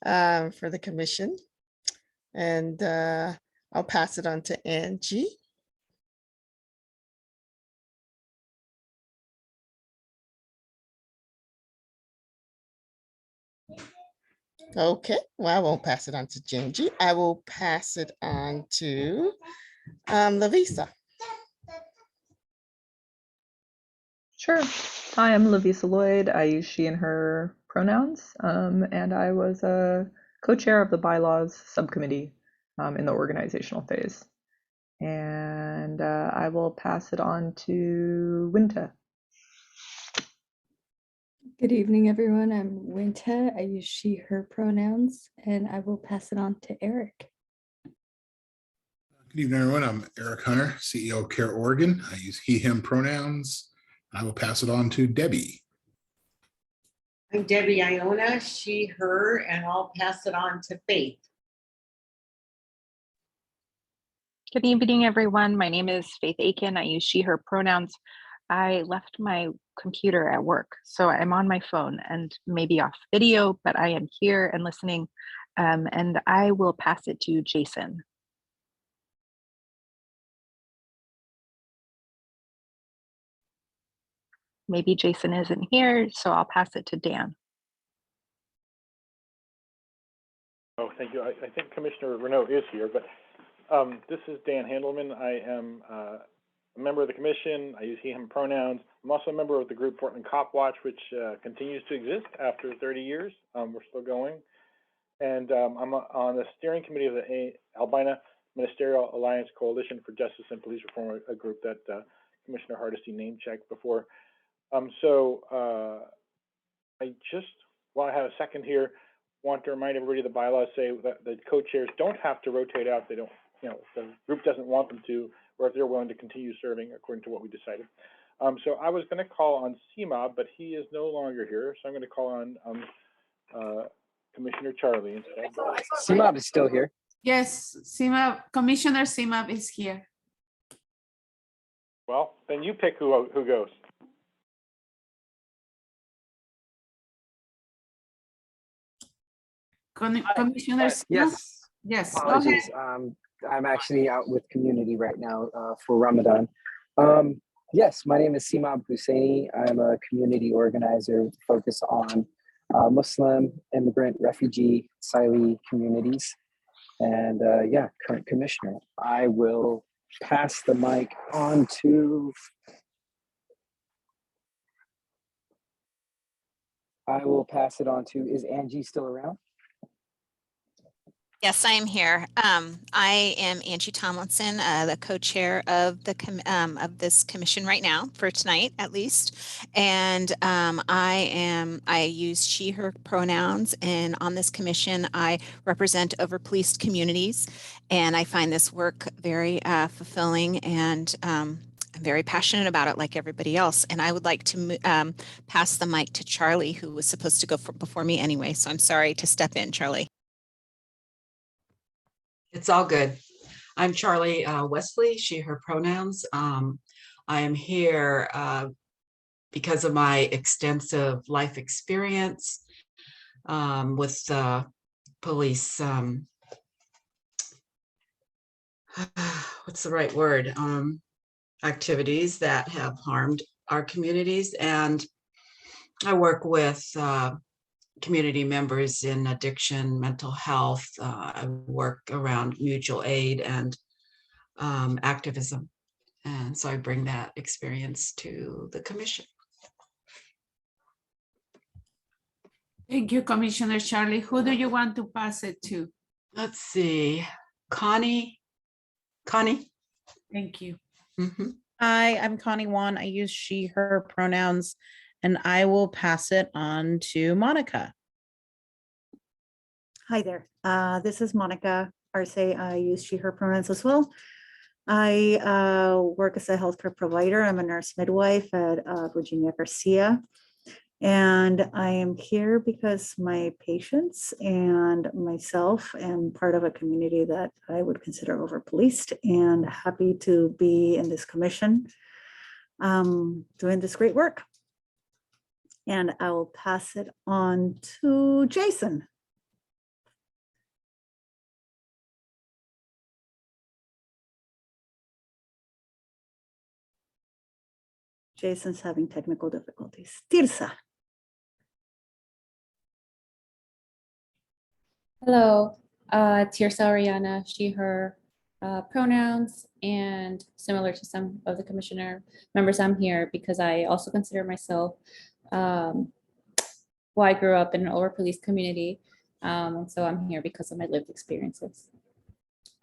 for the commission. And I'll pass it on to Angie. Okay, well, I won't pass it on to Gingy. I will pass it on to Lavisa. Sure. Hi, I'm Lavisa Lloyd. I use she and her pronouns, and I was a co-chair of the bylaws subcommittee in the organizational phase. And I will pass it on to Winta. Good evening, everyone. I'm Winta. I use she, her pronouns, and I will pass it on to Eric. Good evening, everyone. I'm Eric Hunter, CEO of Care Oregon. I use he, him pronouns. I will pass it on to Debbie. I'm Debbie Iona, she, her, and I'll pass it on to Faith. Good evening, everyone. My name is Faith Aiken. I use she, her pronouns. I left my computer at work, so I'm on my phone and maybe off video, but I am here and listening, and I will pass it to Jason. Maybe Jason isn't here, so I'll pass it to Dan. Oh, thank you. I think Commissioner Renaud is here, but this is Dan Handelman. I am a member of the commission. I use he, him pronouns. I'm also a member of the group Portland Cop Watch, which continues to exist after 30 years. We're still going. And I'm on the steering committee of the Albina Ministerial Alliance Coalition for Justice and Police Reform, a group that Commissioner Hardesty name-checked before. I just, while I have a second here, want to remind everybody the bylaws say that the co-chairs don't have to rotate out. They don't, you know, the group doesn't want them to, or if they're willing to continue serving according to what we decided. So I was going to call on CMOB, but he is no longer here. So I'm going to call on Commissioner Charlie instead. CMOB is still here. Yes, CMOB, Commissioner CMOB is here. Well, then you pick who goes. Commissioner CMOB? Yes. Yes, go ahead. Apologies. I'm actually out with community right now for Ramadan. Yes, my name is Simab Husseini. I'm a community organizer focused on Muslim, immigrant, refugee, asylee communities. And yeah, current commissioner. I will pass the mic on to, is Angie still around? Yes, I am here. I am Angie Tomlinson, the co-chair of the of this commission right now for tonight, at least. And I use she, her pronouns, and on this commission, I represent overpoliced communities, and I find this work very fulfilling, and I'm very passionate about it, like everybody else. And I would like to pass the mic to Charlie, who was supposed to go before me anyway. So I'm sorry to step in, Charlie. It's all good. I'm Charlie Wesley, she, her pronouns. I am here because of my extensive life experience with police, what's the right word? Activities that have harmed our communities. And I work with community members in addiction, mental health. I work around mutual aid and activism. And so I bring that experience to the commission. Thank you, Commissioner Charlie. Who do you want to pass it to? Let's see, Connie. Connie. Thank you. Mm-hmm. Hi, I'm Connie Wan. I use she, her pronouns, and I will pass it on to Monica. Hi there. This is Monica Arce. I use she, her pronouns as well. I work as a healthcare provider. I'm a nurse midwife at Virginia Garcia. And I am here because my patients and myself am part of a community that I would consider over-policed, and happy to be in this commission doing this great work. And I will pass it on to Jason. Jason's having technical difficulties. Tirsa. Hello, Tirsa Oriana, she, her pronouns, and similar to some of the commissioner members, I'm here because I also consider myself, well, I grew up in an over-policed community, and so I'm here because of my lived experiences.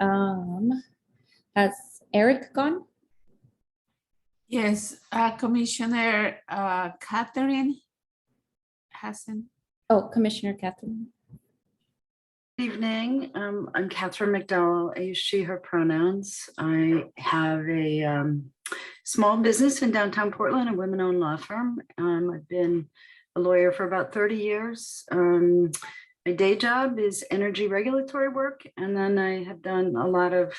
Has Eric gone? Yes, Commissioner Catherine hasn't. Oh, Commissioner Catherine. Good evening. I'm Catherine McDowell. I use she, her pronouns. I have a small business in downtown Portland, a women-owned law firm. I've been a lawyer for about 30 years. My day job is energy regulatory work, and then I have done a lot of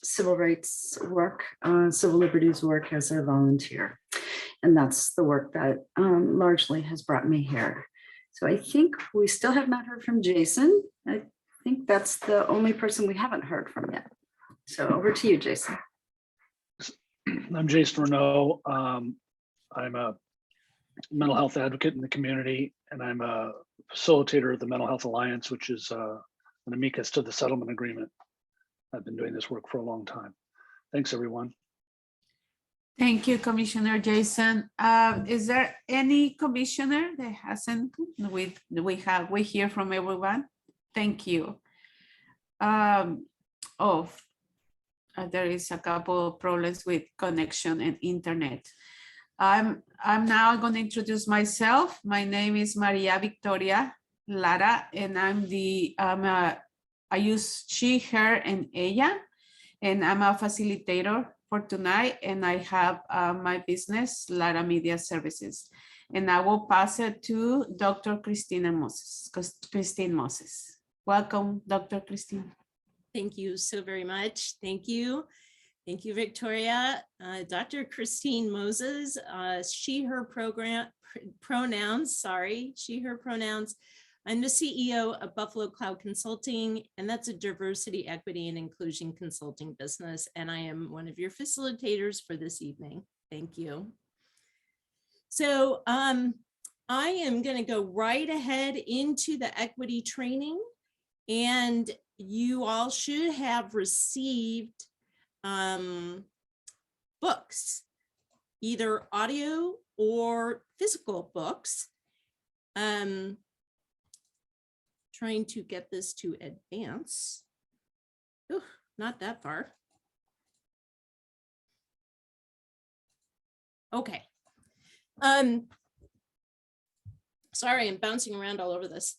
civil rights work, civil liberties work as a volunteer. And that's the work that largely has brought me here. So I think we still have not heard from Jason. I think that's the only person we haven't heard from yet. So over to you, Jason. I'm Jason Renault. I'm a mental health advocate in the community, and I'm a facilitator of the Mental Health Alliance, which is an amicus to the settlement agreement. I've been doing this work for a long time. Thanks, everyone. Thank you, Commissioner Jason. Is there any commissioner that hasn't? We hear from everyone. Thank you. There is a couple of problems with connection and internet. I'm now going to introduce myself. My name is Maria Victoria Lara, and I use she, her, and ella, and I'm a facilitator for tonight, and I have my business, Lara Media Services. And I will pass it to Dr. Christine Moses. Welcome, Dr. Christine. Thank you so very much. Thank you. Thank you, Victoria. Dr. Christine Moses, she, her pronouns, sorry, she, her pronouns. I'm the CEO of Buffalo Cloud Consulting, and that's a diversity, equity, and inclusion consulting business. And I am one of your facilitators for this evening. Thank you. So I am going to go right ahead into the equity training, and you all should have received books, either audio or physical books. Trying to get this to advance. Ooh, not that far. Okay. Sorry, I'm bouncing around all over this.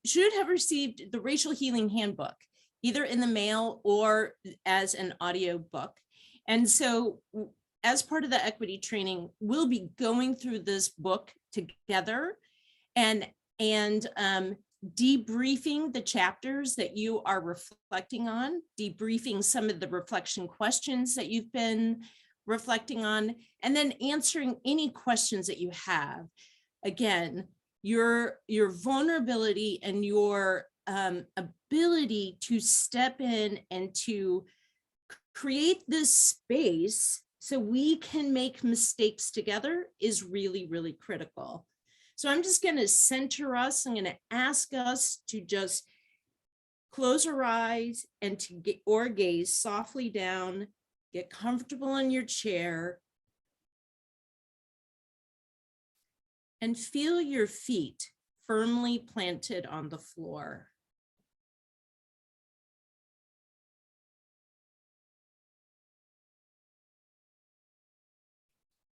Should have received the Racial Healing Handbook, either in the mail or as an audio book. And so as part of the equity training, we'll be going through this book together and debriefing the chapters that you are reflecting on, debriefing some of the reflection questions that you've been reflecting on, and then answering any questions that you have. Again, your vulnerability and your ability to step in and to create this space so we can make mistakes together is really, really critical. So I'm just going to center us. I'm going to ask us to just close our eyes and to get or gaze softly down, get comfortable in your chair, and feel your feet firmly planted on the floor.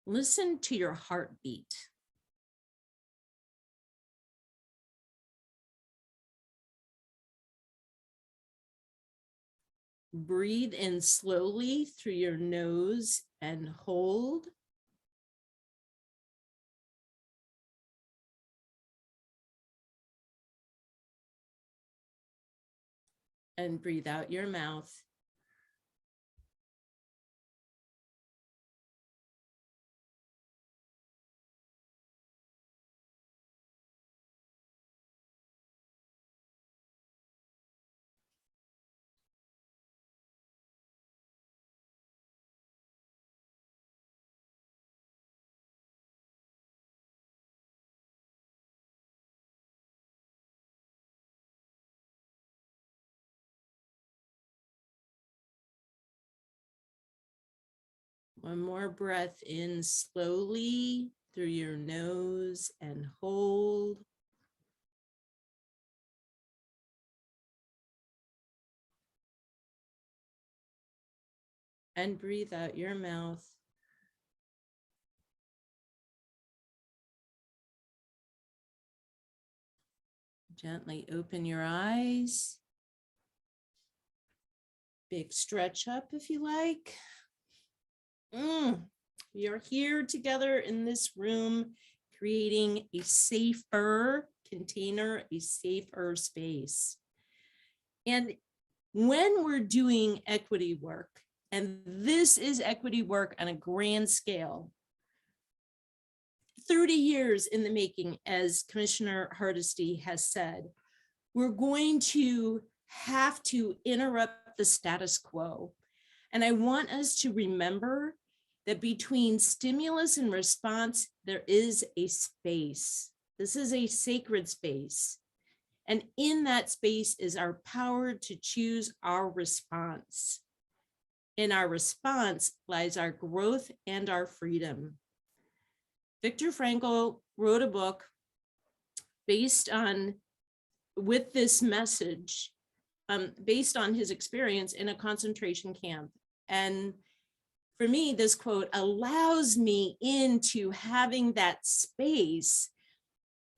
Listen to your heartbeat. Breathe in slowly through your nose and hold. And breathe out your mouth. One more breath in slowly through your nose and hold. And breathe out your mouth. Gently open your eyes. Big stretch up if you like. We are here together in this room, creating a safer container, a safer space. And when we're doing equity work, and this is equity work on a grand scale, 30 years in the making, as Commissioner Hardesty has said, we're going to have to interrupt the status quo. And I want us to remember that between stimulus and response, there is a space. This is a sacred space. And in that space is our power to choose our response. In our response lies our growth and our freedom. Viktor Frankl wrote a book with this message, based on his experience in a concentration camp. And for me, this quote allows me into having that space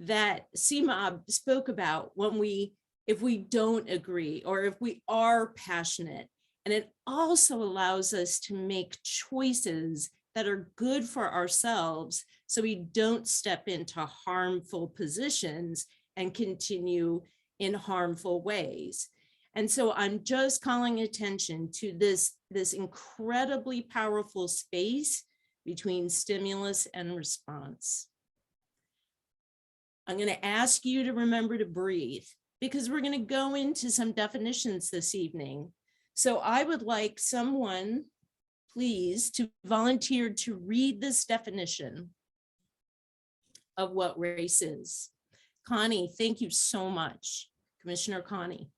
that Seema spoke about if we don't agree or if we are passionate. And it also allows us to make choices that are good for ourselves so we don't step into harmful positions and continue in harmful ways. And so I'm just calling attention to this incredibly powerful space between stimulus and response. I'm going to ask you to remember to breathe because we're going to go into some definitions this evening. So I would like someone, please, to volunteer to read this definition of what race is. Connie, thank you so much. Commissioner Connie.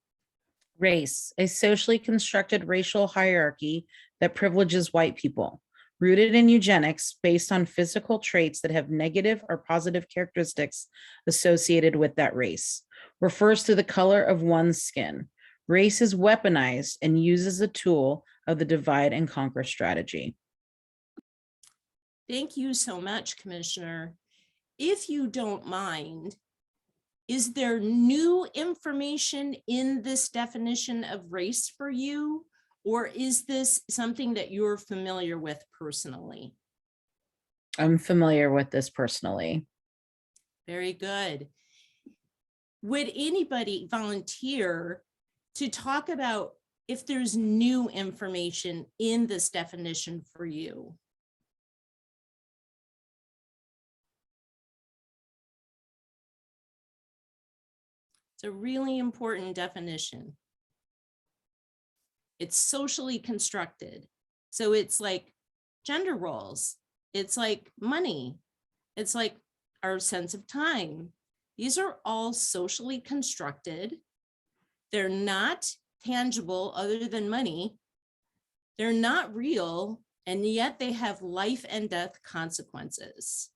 Race, a socially constructed racial hierarchy that privileges white people, rooted in eugenics based on physical traits that have negative or positive characteristics associated with that race, refers to the color of one's skin. Race is weaponized and used as a tool of the divide and conquer strategy. Thank you so much, Commissioner. If you don't mind, is there new information in this definition of race for you, or is this something that you're familiar with personally? I'm familiar with this personally. Very good. Would anybody volunteer to talk about if there's new information in this definition for you? It's a really important definition. It's socially constructed. So it's like gender roles. It's like money. It's like our sense of time. These are all socially constructed. They're not tangible other than money. They're not real, and yet they have life and death consequences.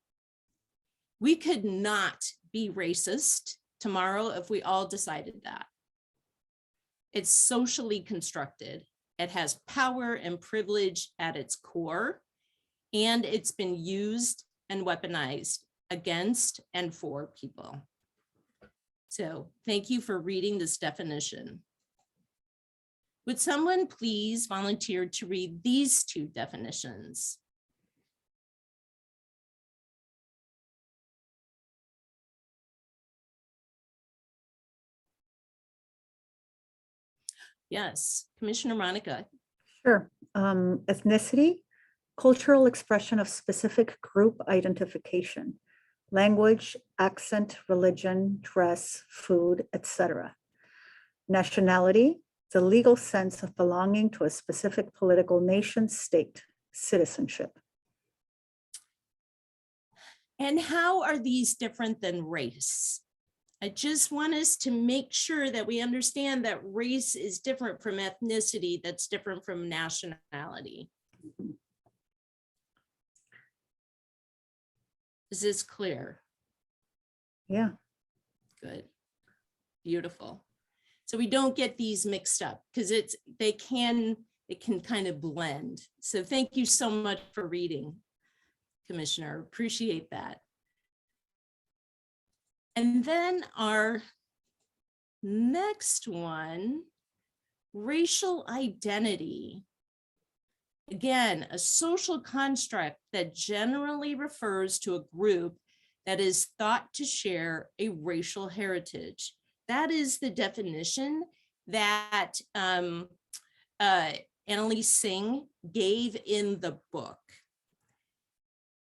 We could not be racist tomorrow if we all decided that. It's socially constructed. It has power and privilege at its core, and it's been used and weaponized against and for people. So thank you for reading this definition. Would someone please volunteer to read these two definitions? Yes, Commissioner Monica. Sure. Ethnicity, cultural expression of specific group identification, language, accent, religion, dress, food, etc. Nationality, the legal sense of belonging to a specific political nation, state, citizenship. And how are these different than race? I just want us to make sure that we understand that race is different from ethnicity, that's different from nationality. Is this clear? Yeah. Good. Beautiful. So we don't get these mixed up because it can kind of blend. So thank you so much for reading, Commissioner. Appreciate that. And then our next one, racial identity. Again, a social construct that generally refers to a group that is thought to share a racial heritage. That is the definition that Annalise Singh gave in the book.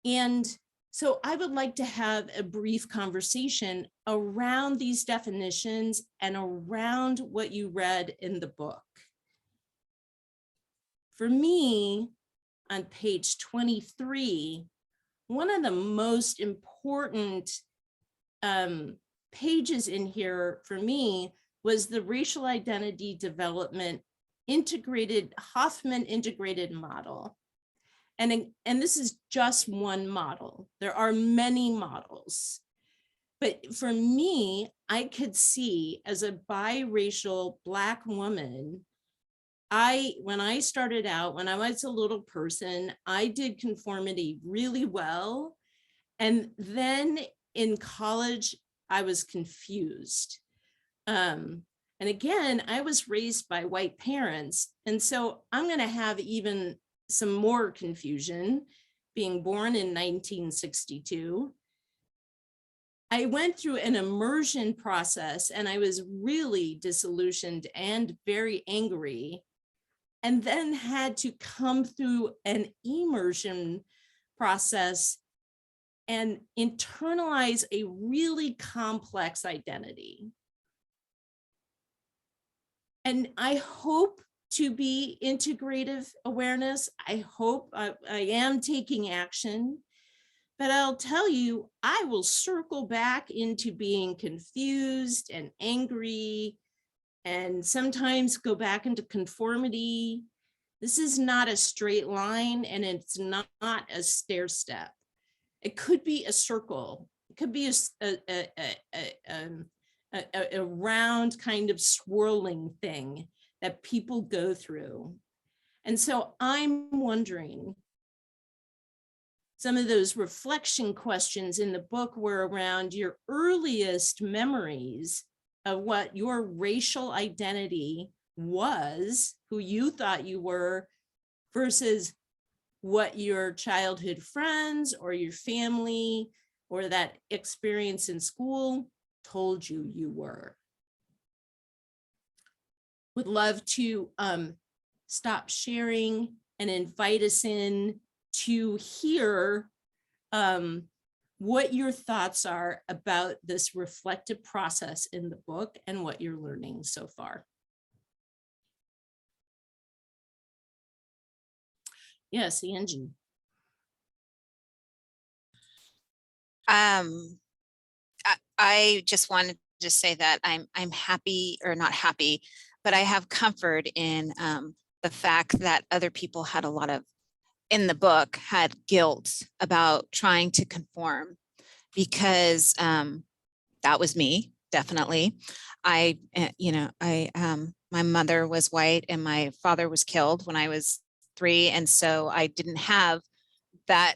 And so I would like to have a brief conversation around these definitions and around what you read in the book. For me, on page 23, one of the most important pages in here for me was the racial identity development Hoffman integrated model. And this is just one model. There are many models. But for me, I could see as a biracial Black woman, when I started out, when I was a little person, I did conformity really well. And then in college, I was confused. And again, I was raised by white parents. And so I'm going to have even some more confusion being born in 1962. I went through an immersion process and I was really disillusioned and very angry, and then had to come through an immersion process and internalize a really complex identity. And I hope to be integrative awareness. I hope I am taking action, but I'll tell you, I will circle back into being confused and angry and sometimes go back into conformity. This is not a straight line and it's not a stair step. It could be a circle. It could be a round kind of swirling thing that people go through. And so I'm wondering, some of those reflection questions in the book were around your earliest memories of what your racial identity was, who you thought you were, versus what your childhood friends or your family or that experience in school told you you were. Would love to stop sharing and invite us in to hear what your thoughts are about this reflective process in the book and what you're learning so far. Yes, Angie. I just wanted to say that I'm happy, or not happy, but I have comfort in the fact that other people had a lot of, in the book, had guilt about trying to conform, because that was me, definitely. My mother was white and my father was killed when I was 3. And so I didn't have that,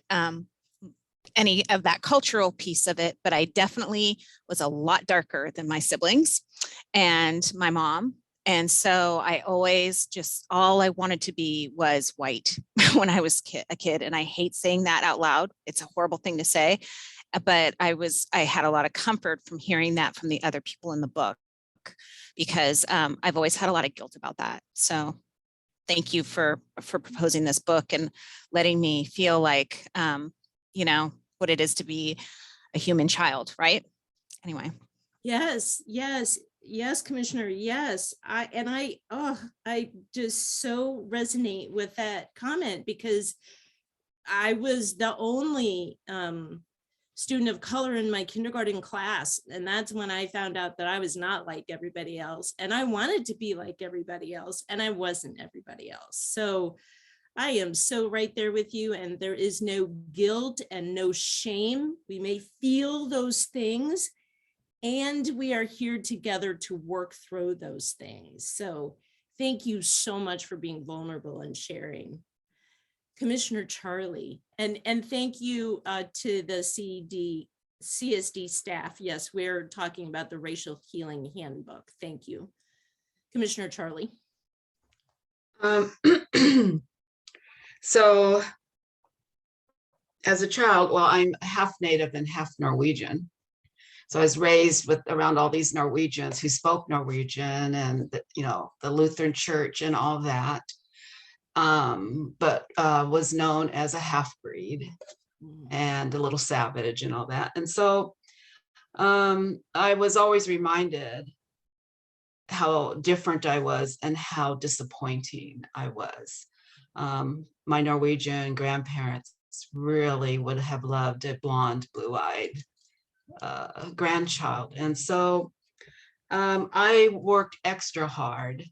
any of that cultural piece of it, but I definitely was a lot darker than my siblings and my mom. And so I always all I wanted to be was white when I was a kid. And I hate saying that out loud. It's a horrible thing to say, but I had a lot of comfort from hearing that from the other people in the book. book, because I've always had a lot of guilt about that. So thank you for proposing this book and letting me feel like, you know, what it is to be a human child, right? Anyway. Yes, yes, yes, Commissioner, yes. I just so resonate with that comment, because I was the only student of color in my kindergarten class. And that's when I found out that I was not like everybody else. And I wanted to be like everybody else, and I wasn't everybody else. So I am so right there with you. And there is no guilt and no shame. We may feel those things, and we are here together to work through those things. So thank you so much for being vulnerable and sharing. Commissioner Charlie, and thank you to the CSD staff. Yes, we're talking about the Racial Healing Handbook. Thank you. Commissioner Charlie. So as a child, well, I'm half Native and half Norwegian. So I was raised with around all these Norwegians who spoke Norwegian, and you know, the Lutheran Church and all that, but was known as a half-breed and a little savage and all that. And so I was always reminded how different I was and how disappointing I was. My Norwegian grandparents really would have loved a blonde, blue-eyed grandchild. And so I worked extra hard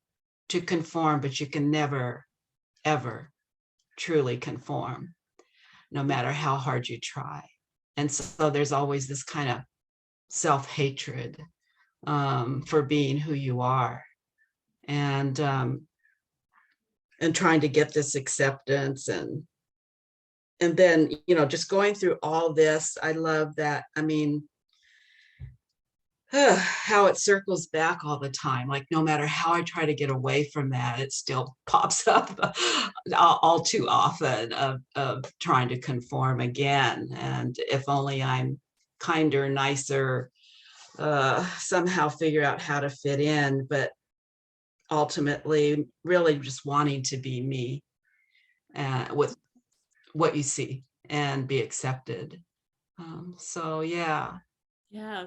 to conform, but you can never, ever truly conform, no matter how hard you try. And so there's always this kind of self-hatred for being who you are, and trying to get this acceptance, and then, you know, just going through all this. I love that. I mean, how it circles back all the time. Like, no matter how I try to get away from that, it still pops up all too often of trying to conform again. And if only I'm kinder, nicer, somehow figure out how to fit in, but ultimately really just wanting to be me with what you see and be accepted. So yeah. Yeah.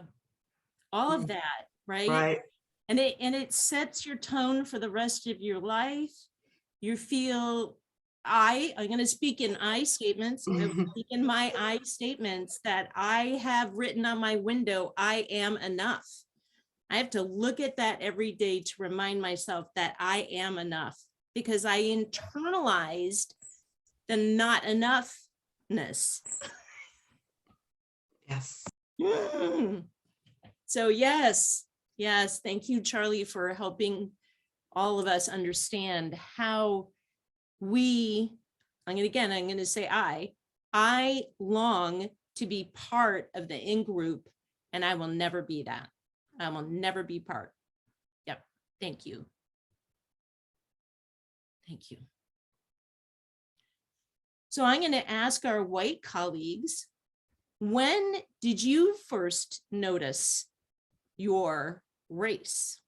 All of that, right? Right. And it sets your tone for the rest of your life. You feel, I'm going to speak in I statements. I will speak in my I statements that I have written on my window. I am enough. I have to look at that every day to remind myself that I am enough, because I internalized the not enoughness. Yes. So yes, thank you, Charlie, for helping all of us understand how we, I'm going to say I long to be part of the in-group, and I will never be that. I will never be part. Yep, thank you. Thank you. So I'm going to ask our white colleagues, when did you first notice your race?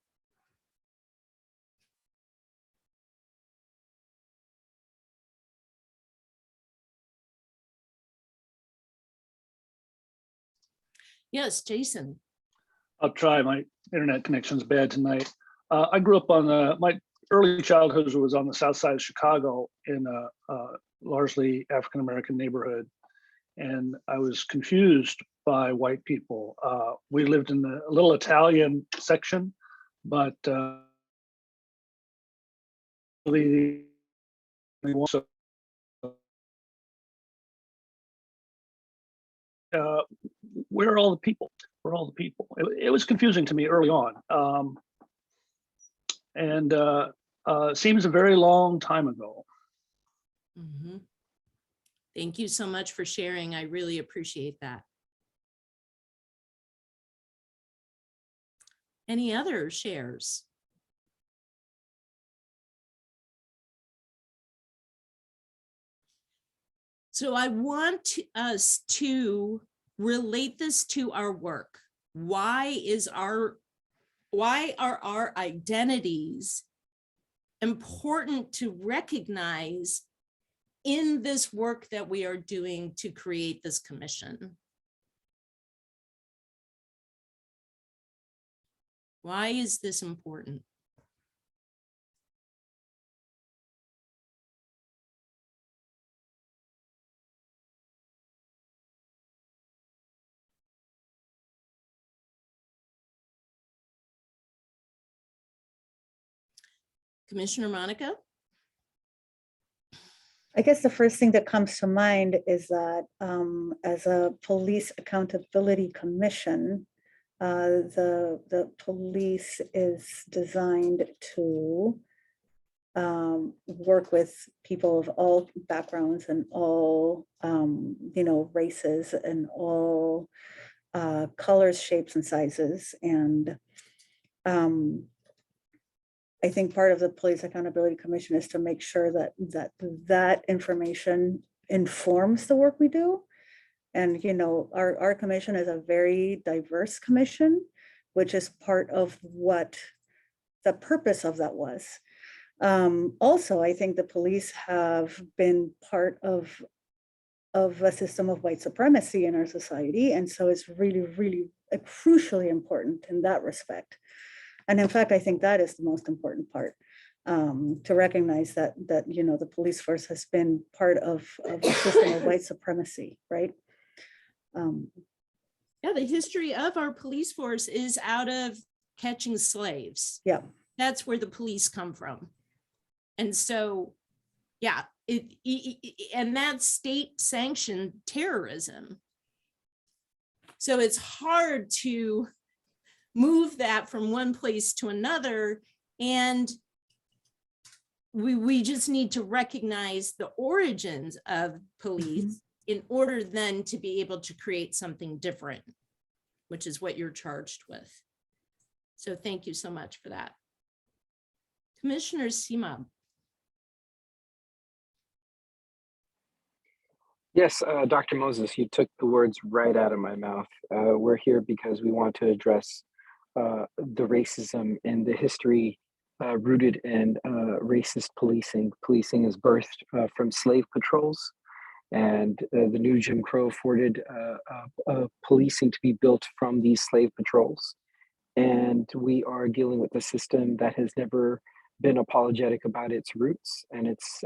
Yes, Jason. I'll try. My internet connection's bad tonight. I grew up on my early childhood was on the south side of Chicago in a largely African-American neighborhood. And I was confused by white people. We lived in the little Italian section, but where are all the people? Where are all the people? It was confusing to me early on. And seems a very long time ago. Mm-hmm. Thank you so much for sharing. I really appreciate that. Any other shares? So I want us to relate this to our work. Why is our why are our identities important to recognize in this work that we are doing to create this commission? Why is this important? Commissioner Monica? I guess the first thing that comes to mind is that as a police accountability commission, the police is designed to work with people of all backgrounds and all, races and all colors, shapes, and sizes. And I think part of the Police Accountability Commission is to make sure that information informs the work we do. And, our commission is a very diverse commission, which is part of what the purpose of that was. Also, I think the police have been part of a system of white supremacy in our society. And so it's really, really crucially important in that respect. And in fact, I think that is the most important part, to recognize that the police force has been part of a system of white supremacy, right? Yeah, the history of our police force is out of catching slaves. Yeah. That's where the police come from. And so, yeah, and that's state sanctioned terrorism. So it's hard to move that from one place to another. And we just need to recognize the origins of police in order then to be able to create something different, which is what you're charged with. So thank you so much for that. Commissioner Sima. Yes, Dr. Moses, you took the words right out of my mouth. We're here because we want to address the racism and the history rooted in racist policing. Policing is birthed from slave patrols, and the new Jim Crow afforded policing to be built from these slave patrols. And we are dealing with a system that has never been apologetic about its roots, and it's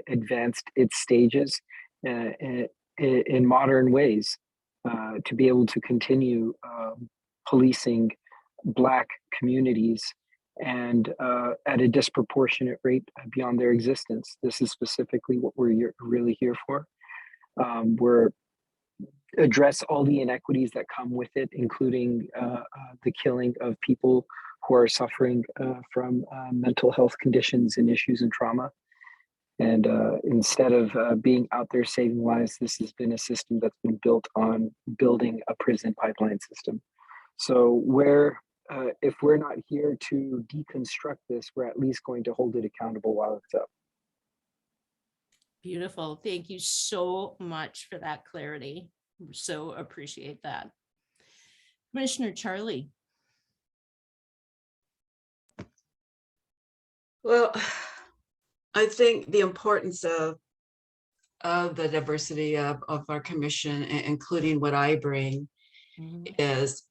advanced its stages in modern ways to be able to continue policing Black communities and at a disproportionate rate beyond their existence. This is specifically what we're really here for. We're address all the inequities that come with it, including the killing of people who are suffering from mental health conditions and issues and trauma. And instead of being out there saving lives, this has been a system that's been built on building a prison pipeline system. So if we're not here to deconstruct this, we're at least going to hold it accountable while it's up. Beautiful. Thank you so much for that clarity. So appreciate that. Commissioner Charlie. Well, I think the importance of the diversity of our commission, including what I bring, is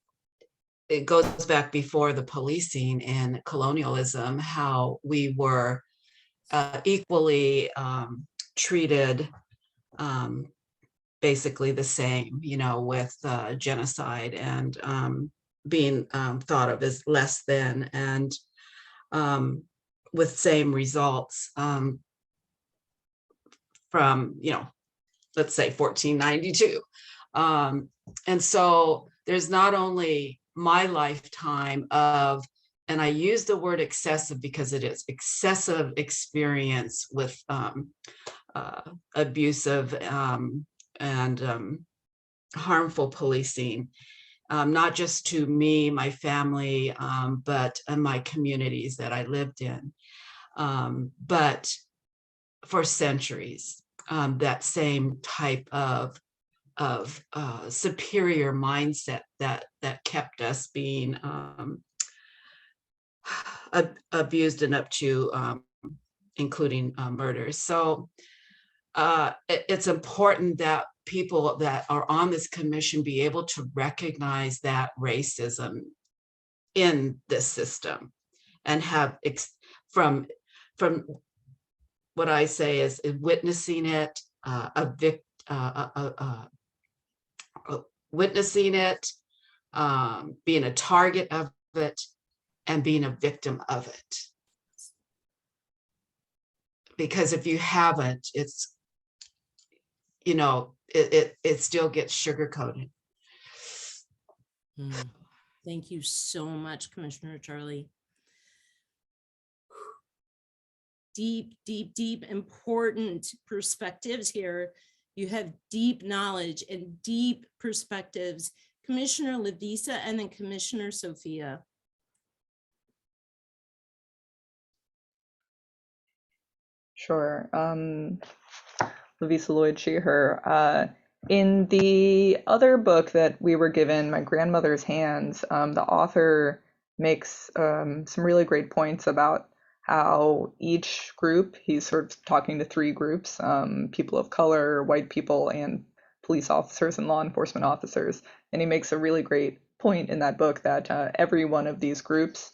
it goes back before the policing and colonialism, how we were equally treated basically the same, with genocide and being thought of as less than, and with same results from, let's say 1492. And so there's not only my lifetime of, and I use the word excessive because it is excessive experience with abusive and harmful policing, not just to me, my family, but in my communities that I lived in. But for centuries, that same type of superior mindset that kept us being abused and up to including murders. So it's important that people that are on this commission be able to recognize that racism in this system and have from what I say is witnessing it, witnessing it, being a target of it, and being a victim of it. Because if you haven't, it's, you know, it still gets sugar-coated. Thank you so much, Commissioner Charlie. Deep, deep, deep, important perspectives here. You have deep knowledge and deep perspectives. Commissioner Lavisa and then Commissioner Sophia. Sure. Lavisa Lloyd Sheeher. In the other book that we were given, My Grandmother's Hands, the author makes some really great points about how each group, he's sort of talking to three groups, people of color, white people, and police officers and law enforcement officers. And he makes a really great point in that book that every one of these groups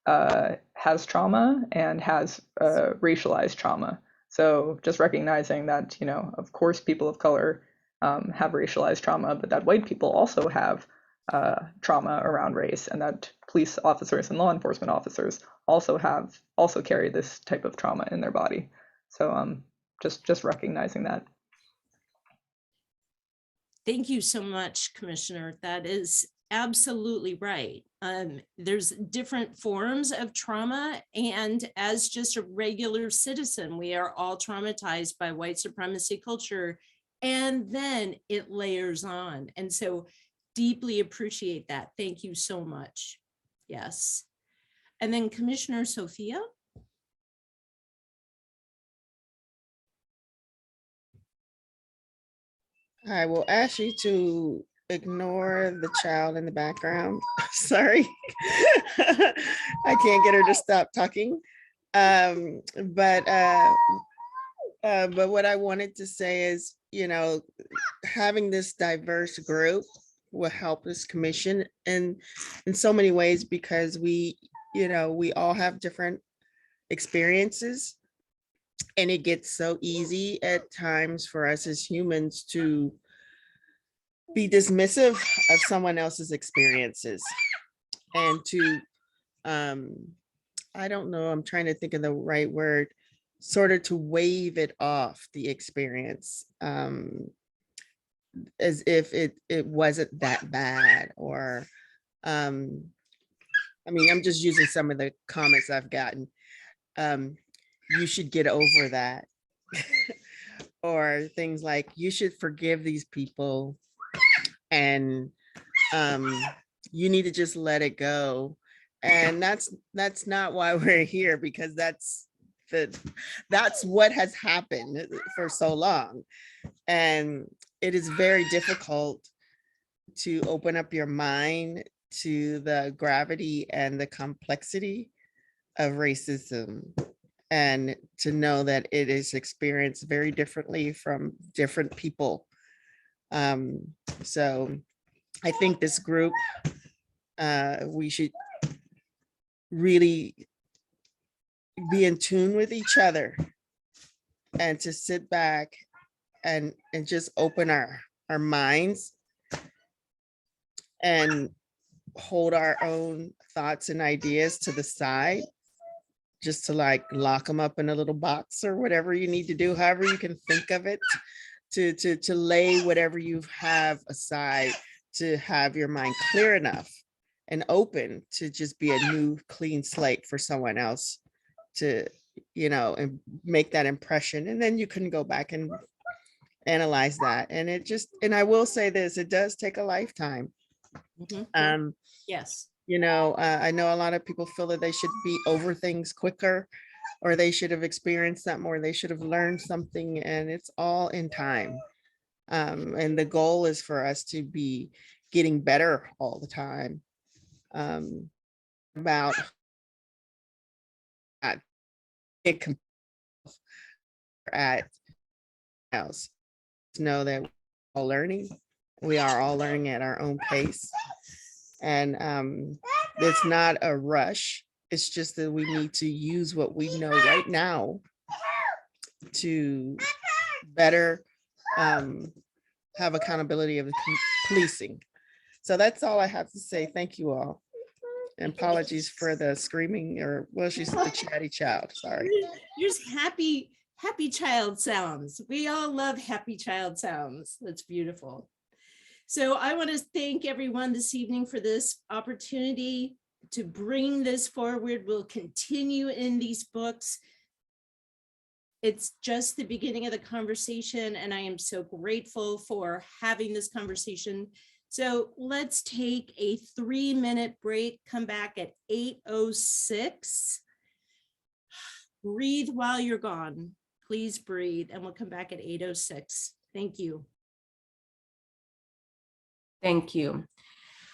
has trauma and has racialized trauma. So just recognizing that, you know, of course, people of color have racialized trauma, but that white people also have trauma around race, and that police officers and law enforcement officers also carry this type of trauma in their body. So just recognizing that. Thank you so much, Commissioner. That is absolutely right. There's different forms of trauma, and as just a regular citizen, we are all traumatized by white supremacy culture, and then it layers on. And so deeply appreciate that. Thank you so much. Yes. And then Commissioner Sophia. I will ask you to ignore the child in the background. Sorry. I can't get her to stop talking. But what I wanted to say is, you know, having this diverse group will help this commission in so many ways, because we all have different experiences, and it gets so easy at times for us as humans to be dismissive of someone else's experiences and to I don't know, I'm trying to think of the right word, sort of to wave it off, the experience, as if it wasn't that bad, or I mean, I'm just using some of the comments I've gotten. You should get over that. Or things like, you should forgive these people, and you need to just let it go. And that's not why we're here, because that's what has happened for so long. And it is very difficult to open up your mind to the gravity and the complexity of racism, and to know that it is experienced very differently from different people. So I think this group, we should really be in tune with each other, and to sit back and just open our minds and hold our own thoughts and ideas to the side, just to like lock them up in a little box or whatever you need to do, however you can think of it, to lay whatever you have aside, to have your mind clear enough and open to just be a new clean slate for someone else to, you know, and make that impression. And then you can go back and analyze that. And and I will say this, it does take a lifetime. Yes. You know, I know a lot of people feel that they should be over things quicker, or they should have experienced that more, they should have learned something, and it's all in time. And the goal is for us to be getting better all the time, about it at house. Know that we're all learning. We are all learning at our own pace. And it's not a rush. It's just that we need to use what we know right now to better have accountability of the policing. So that's all I have to say. Thank you all. And apologies for the screaming, or well, she's the chatty child, sorry. Yours happy child sounds. We all love happy child sounds. That's beautiful. So I want to thank everyone this evening for this opportunity to bring this forward. We'll continue in these books. It's just the beginning of the conversation, and I am so grateful for having this conversation. So let's take a 3-minute break, come back at 8:06. Breathe while you're gone. Please breathe, and we'll come back at 8:06. Thank you. Thank you.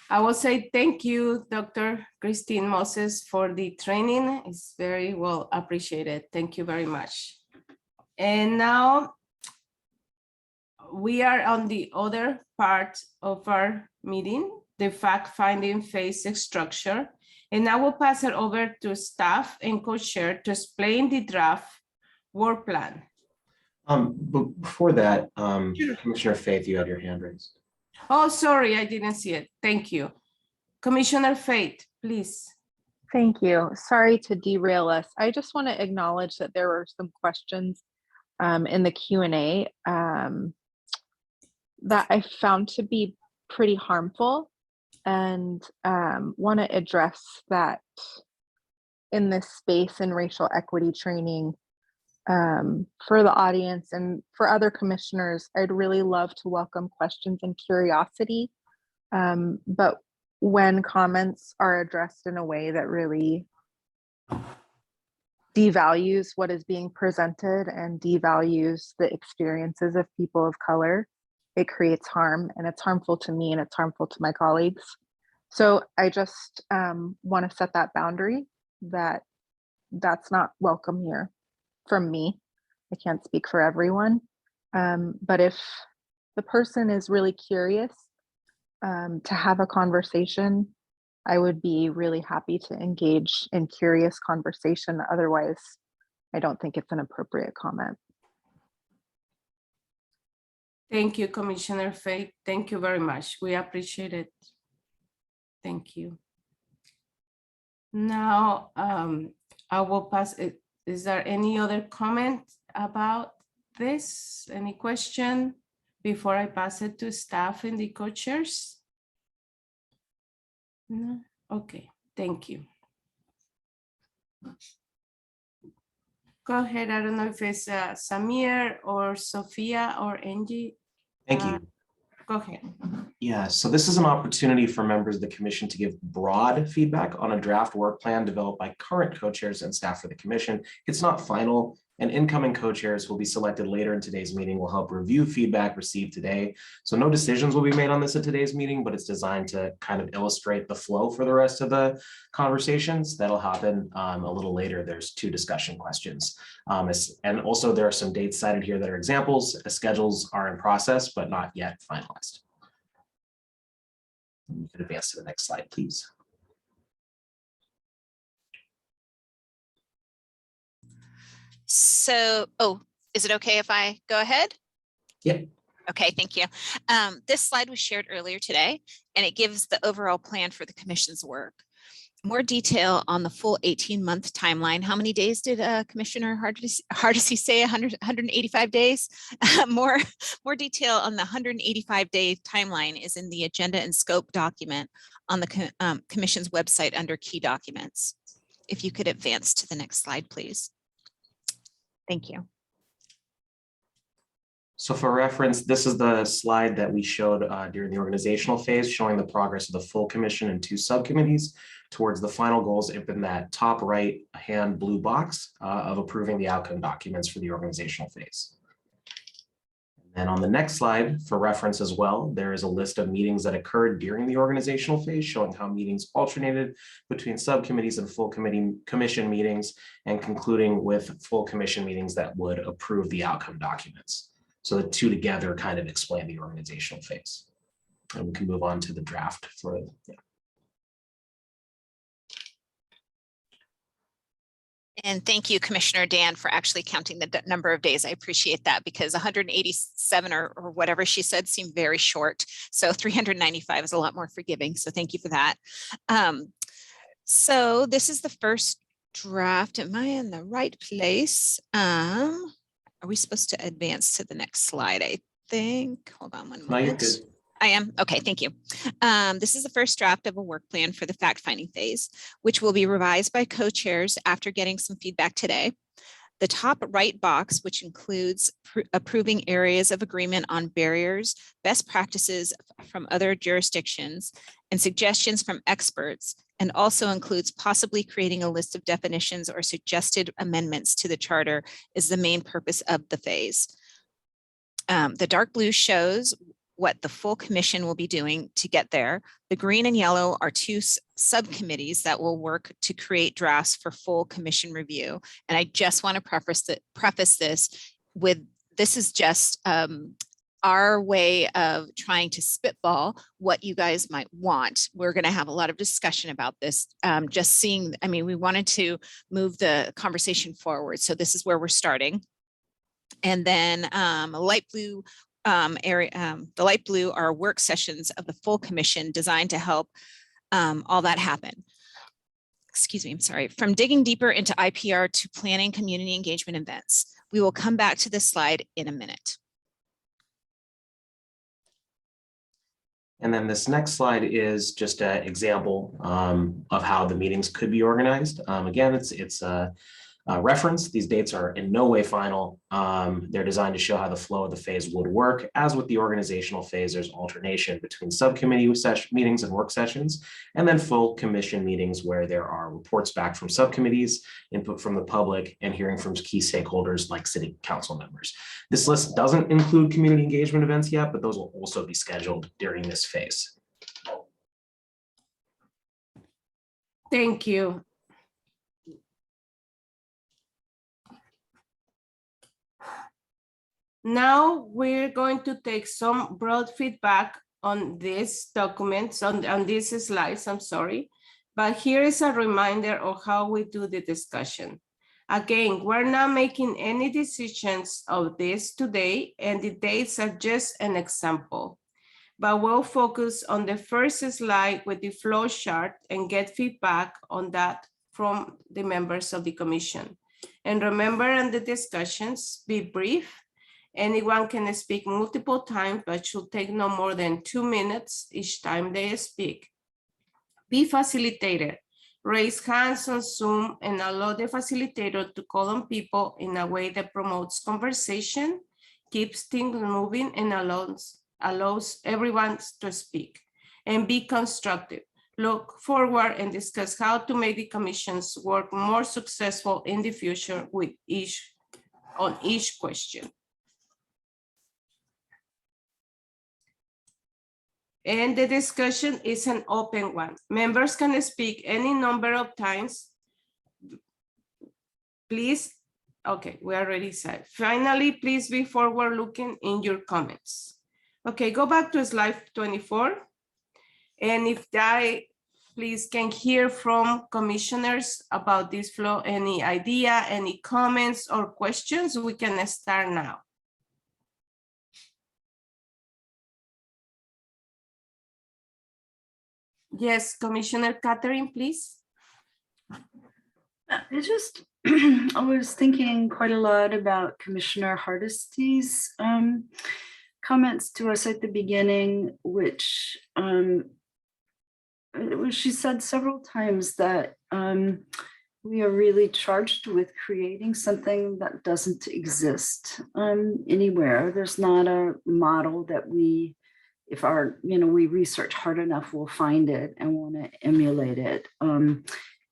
I will say thank you, Dr. Christine Moses, for the training. It's very well appreciated. Thank you very much. And now we are on the other part of our meeting, the fact-finding phase structure. And I will pass it over to staff and co-chair to explain the draft work plan. But before that, Commissioner Faith, you had your hand raised. Oh, sorry, I didn't see it. Thank you. Commissioner Faith, please. Thank you. Sorry to derail us. I just want to acknowledge that there were some questions in the Q&A that I found to be pretty harmful, and want to address that in this space in racial equity training. For the audience and for other commissioners, I'd really love to welcome questions and curiosity, but when comments are addressed in a way that really devalues what is being presented and devalues the experiences of people of color, it creates harm, and it's harmful to me and it's harmful to my colleagues. So I just want to set that boundary that that's not welcome here from me. I can't speak for everyone, but if the person is really curious to have a conversation, I would be really happy to engage in curious conversation. Otherwise, I don't think it's an appropriate comment. Thank you, Commissioner Faith. Thank you very much. We appreciate it. Thank you. Now, I will pass it. Is there any other comment about this? Any question before I pass it to staff and the co-chairs? No? Okay, thank you. Go ahead. I don't know if it's Samir or Sophia or Angie. Thank you. Go ahead. Yeah, so this is an opportunity for members of the commission to give broad feedback on a draft work plan developed by current co-chairs and staff for the commission. It's not final, and incoming co-chairs will be selected later in today's meeting will help review feedback received today. So no decisions will be made on this at today's meeting, but it's designed to kind of illustrate the flow for the rest of the conversations. That'll happen a little later. There's 2 discussion questions. And also there are some dates cited here that are examples. Schedules are in process, but not yet finalized. You can advance to the next slide, please. So, oh, is it okay if I go ahead? Yep. Okay, thank you. This slide was shared earlier today, and it gives the overall plan for the commission's work. More detail on the full 18-month timeline. How many days did Commissioner Hardesty say? 185 days? More detail on the 185-day timeline is in the agenda and scope document on the Commission's website under key documents. If you could advance to the next slide, please. Thank you. So for reference, this is the slide that we showed during the organizational phase, showing the progress of the full commission and 2 subcommittees towards the final goals in that top right hand blue box of approving the outcome documents for the organizational phase. And on the next slide, for reference as well, there is a list of meetings that occurred during the organizational phase, showing how meetings alternated between subcommittees and full commission meetings, and concluding with full commission meetings that would approve the outcome documents. So the two together kind of explain the organizational phase. And we can move on to the draft for, yeah. And thank you, Commissioner Dan, for actually counting the number of days. I appreciate that, because 187 or whatever she said seemed very short. So 395 is a lot more forgiving. So thank you for that. So this is the first draft. Am I in the right place? Are we supposed to advance to the next slide? I think. Hold on one moment. No, you're good. I am. Okay, thank you. This is the first draft of a work plan for the fact-finding phase, which will be revised by co-chairs after getting some feedback today. The top right box, which includes approving areas of agreement on barriers, best practices from other jurisdictions, and suggestions from experts, and also includes possibly creating a list of definitions or suggested amendments to the charter, is the main purpose of the phase. The dark blue shows what the full commission will be doing to get there. The green and yellow are two subcommittees that will work to create drafts for full commission review. And I just want to preface this with, this is just our way of trying to spitball what you guys might want. We're going to have a lot of discussion about this. Just seeing, I mean, we wanted to move the conversation forward. So this is where we're starting. And then a light blue the light blue are work sessions of the full commission designed to help all that happen. Excuse me, I'm sorry. From digging deeper into IPR to planning community engagement events. We will come back to this slide in a minute. And then this next slide is just an example of how the meetings could be organized. Again, it's a reference. These dates are in no way final. They're designed to show how the flow of the phase would work. As with the organizational phase, there's alternation between subcommittee meetings and work sessions, and then full commission meetings where there are reports back from subcommittees, input from the public, and hearing from key stakeholders like city council members. This list doesn't include community engagement events yet, but those will also be scheduled during this phase. Thank you. Now we're going to take some broad feedback on these documents, on these slides, I'm sorry. But here is a reminder of how we do the discussion. Again, we're not making any decisions of this today, and the dates are just an example. But we'll focus on the first slide with the flow chart and get feedback on that from the members of the commission. And remember, in the discussions, be brief. Anyone can speak multiple times, but should take no more than 2 minutes each time they speak. Be facilitated. Raise hands on Zoom and allow the facilitator to call on people in a way that promotes conversation, keeps things moving, and allows everyone to speak. And be constructive. Look forward and discuss how to make the commission's work more successful in the future with on each question. And the discussion is an open one. Members can speak any number of times. Please, okay, we already said. Finally, please be forward-looking in your comments. Okay, go back to slide 24. And if I please can hear from commissioners about this flow, any idea, any comments or questions, we can start now. Yes, Commissioner Catherine, please. It just, I was thinking quite a lot about Commissioner Hardisty's comments to us at the beginning, which she said several times that we are really charged with creating something that doesn't exist anywhere. There's not a model that we, if we research hard enough, we'll find it and want to emulate it.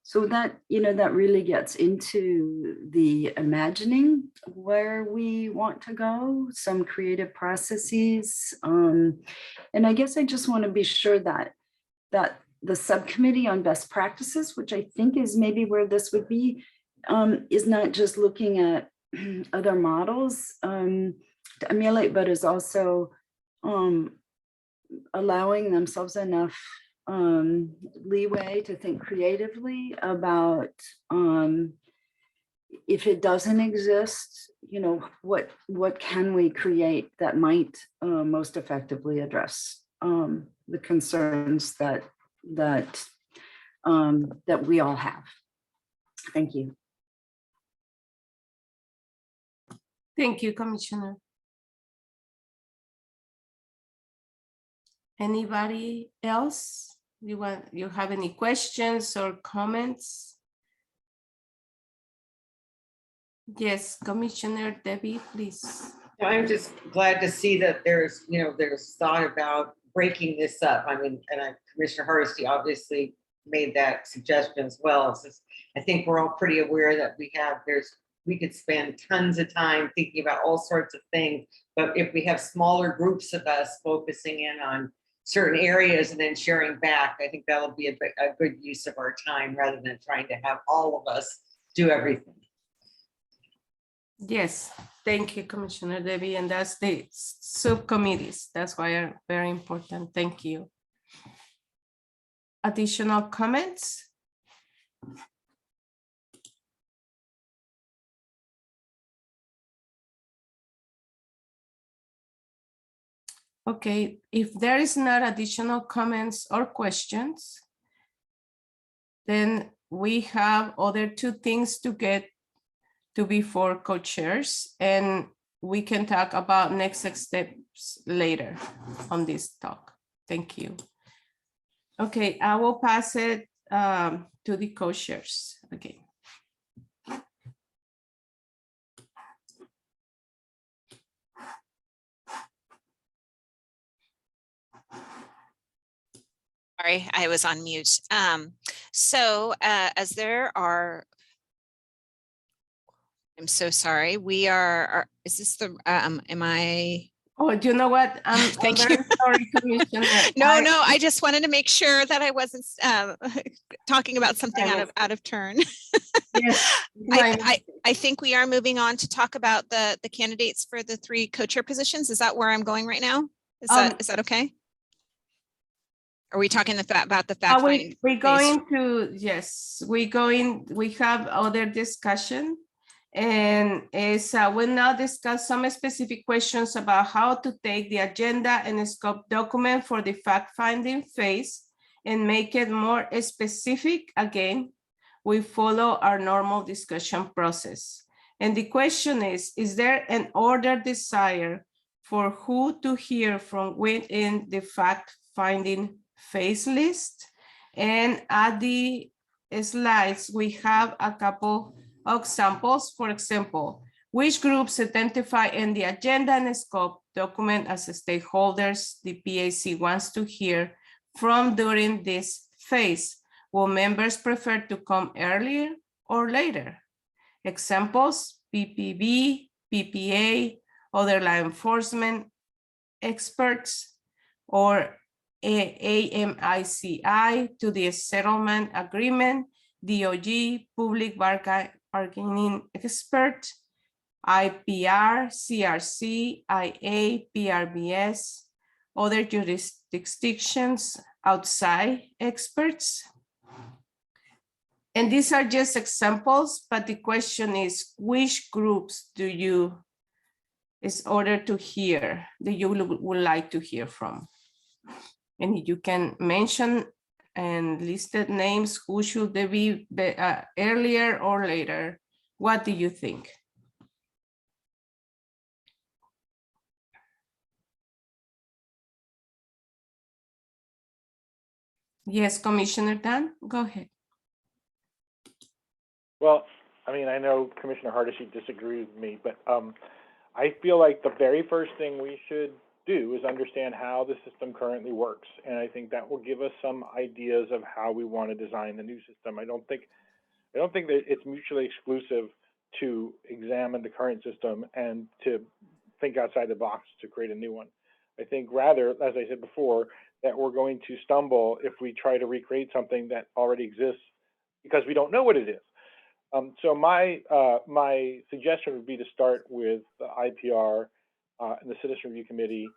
So that, that really gets into the imagining where we want to go, some creative processes. And I guess I just want to be sure that the subcommittee on best practices, which I think is maybe where this would be, is not just looking at other models to emulate, but is also allowing themselves enough leeway to think creatively about if it doesn't exist, what can we create that might most effectively address the concerns that we all have. Thank you. Thank you, Commissioner. Anybody else? You have any questions or comments? Yes, Commissioner Debbie, please. I'm just glad to see that there's thought about breaking this up. I mean, and Commissioner Hardesty obviously made that suggestion as well. So I think we're all pretty aware that we could spend tons of time thinking about all sorts of things, but if we have smaller groups of us focusing in on certain areas and then sharing back, I think that'll be a good use of our time rather than trying to have all of us do everything. Yes, thank you, Commissioner Debbie, and that's the subcommittees. That's why are very important. Thank you. Additional comments? Okay, if there is not additional comments or questions, then we have other two things to get to be for co-chairs, and we can talk about next steps later on this talk. Thank you. Okay, I will pass it to the co-chairs. Okay. Sorry, I was on mute. As there are, I'm so sorry. We are is this the, am I? Oh, do you know what? Thank I'm you. very sorry, Commissioner. No, I just wanted to make sure that I wasn't talking about something out of turn. Yes, I think we are moving on to talk about the candidates for the 3 co-chair positions. Is that where I'm going right now? Is that okay? Are we talking about the fact finding? We're going to, yes, we have other discussion, and we'll now discuss some specific questions about how to take the agenda and scope document for the fact finding phase and make it more specific. Again, we follow our normal discussion process. And the question is there an order desire for who to hear from within the fact finding phase list? And at the slides, we have a couple of examples. For example, which groups identify in the agenda and scope document as stakeholders the PAC wants to hear from during this phase? Will members prefer to come earlier or later? Examples: PPB, PPA, other law enforcement experts, or AMICI to the settlement agreement, DOG, public bargaining expert, IPR, CRC, IA, PRBS, other jurisdictions, outside experts. And these are just examples, but the question is, which groups do you, is ordered to hear, that you would like to hear from? And you can mention and listed names, who should they be earlier or later? What do you think? Yes, Commissioner Dan, go ahead. Well, I mean, I know Commissioner Hardesty disagrees with me, but I feel like the very first thing we should do is understand how the system currently works. And I think that will give us some ideas of how we want to design the new system. I don't think that it's mutually exclusive to examine the current system and to think outside the box to create a new one. I think rather, as I said before, that we're going to stumble if we try to recreate something that already exists because we don't know what it is. So my suggestion would be to start with the IPR and the Citizen Review Committee,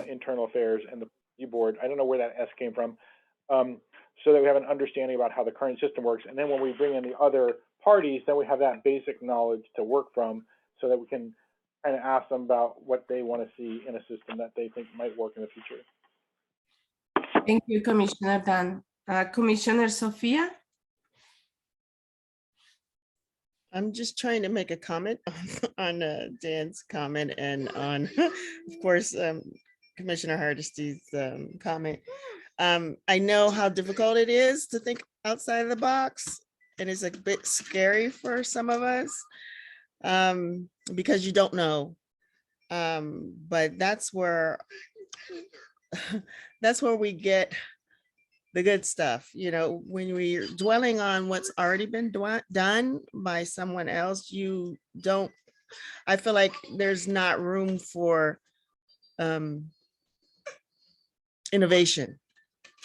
Internal Affairs, and the Review Board. I don't know where that S came from, so that we have an understanding about how the current system works. And then when we bring in the other parties, then we have that basic knowledge to work from, so that we can kind of ask them about what they want to see in a system that they think might work in the future. Thank you, Commissioner Dan. Commissioner Sophia? I'm just trying to make a comment on Dan's comment and on, of course, Commissioner Hardesty's comment. I know how difficult it is to think outside of the box, and it's a bit scary for some of us because you don't know. But that's where we get the good stuff. You know, when we're dwelling on what's already been done by someone else, I feel like there's not room for innovation.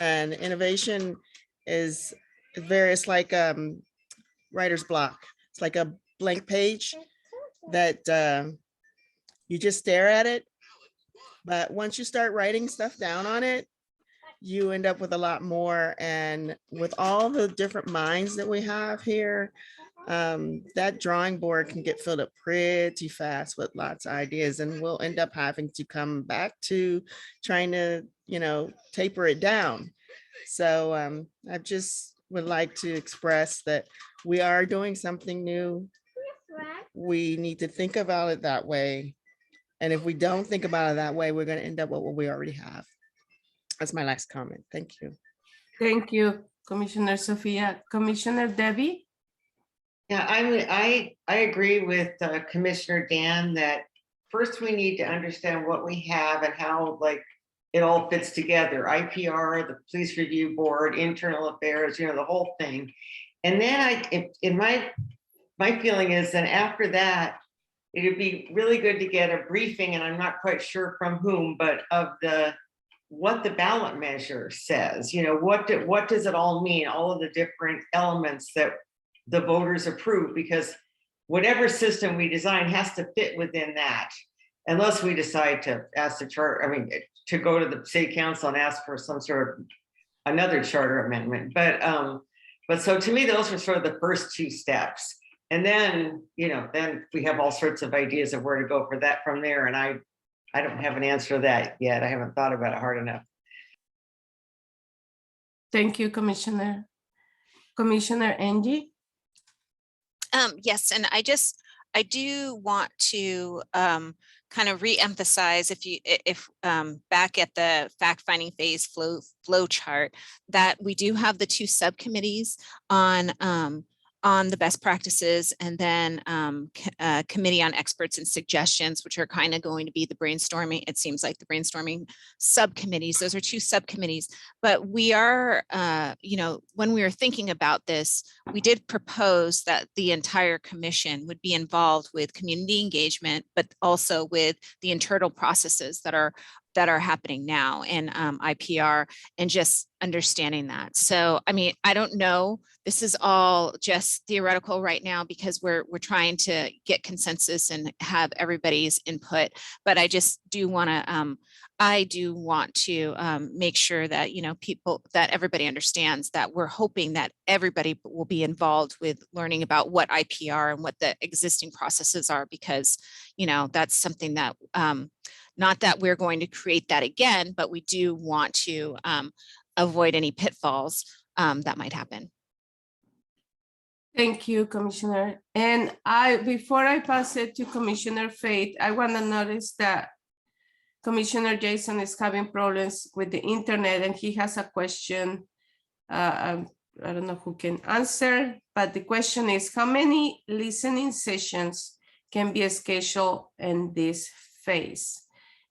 And innovation is it's like writer's block. It's like a blank page that you just stare at it. But once you start writing stuff down on it, you end up with a lot more. And with all the different minds that we have here, that drawing board can get filled up pretty fast with lots of ideas, and we'll end up having to come back to trying to, taper it down. So I just would like to express that we are doing something new. We need to think about it that way. And if we don't think about it that way, we're going to end up with what we already have. That's my last comment. Thank you. Thank you, Commissioner Sophia. Commissioner Debbie? Yeah, I agree with Commissioner Dan that first we need to understand what we have and how it all fits together. IPR, the Police Review Board, Internal Affairs, the whole thing. And then my feeling is that after that, it would be really good to get a briefing, and I'm not quite sure from whom, but of what the ballot measure says. What does it all mean? All of the different elements that the voters approve, because whatever system we design has to fit within that, unless we decide to ask to go to the city council and ask for some sort of another charter amendment. But so to me, those were sort of the first two steps. And then, then we have all sorts of ideas of where to go for that from there. And I don't have an answer to that yet. I haven't thought about it hard enough. Thank you, Commissioner. Commissioner Angie? Yes, and I do want to kind of re-emphasize if back at the fact-finding phase flow chart, that we do have the two subcommittees on the best practices, and then committee on experts and suggestions, which are kind of going to be the brainstorming. It seems like the brainstorming subcommittees. Those are two subcommittees. But we are, when we were thinking about this, we did propose that the entire commission would be involved with community engagement, but also with the internal processes that are happening now in IPR, and just understanding that. So, I don't know. This is all just theoretical right now because we're trying to get consensus and have everybody's input. But I just do want to, make sure that that everybody understands that we're hoping that everybody will be involved with learning about what IPR and what the existing processes are, because that's something that not that we're going to create that again, but we do want to avoid any pitfalls that might happen. Thank you, Commissioner. And before I pass it to Commissioner Faith, I want to notice that Commissioner Jason is having problems with the internet, and he has a question. I don't know who can answer, but the question is, how many listening sessions can be scheduled in this phase?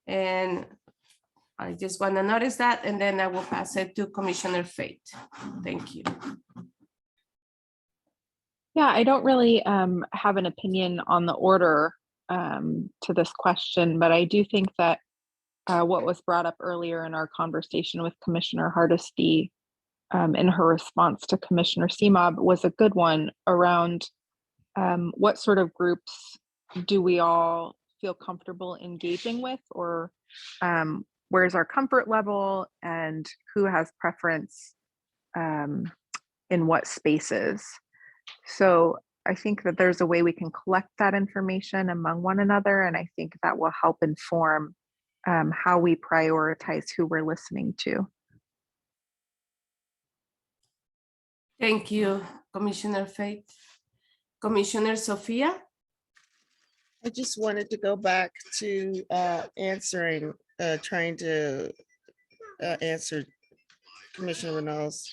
And I just want to notice that, and then I will pass it to Commissioner Fate. Thank you. Yeah, I don't really have an opinion on the order to this question, but I do think that what was brought up earlier in our conversation with Commissioner Hardesty in her response to Commissioner Semob was a good one around what sort of groups do we all feel comfortable engaging with, or where's our comfort level, and who has preference in what spaces. So I think that there's a way we can collect that information among one another, and I think that will help inform how we prioritize who we're listening to. Thank you, Commissioner Fate. Commissioner Sophia? I just wanted to go back to trying to answer Commissioner Reynolds'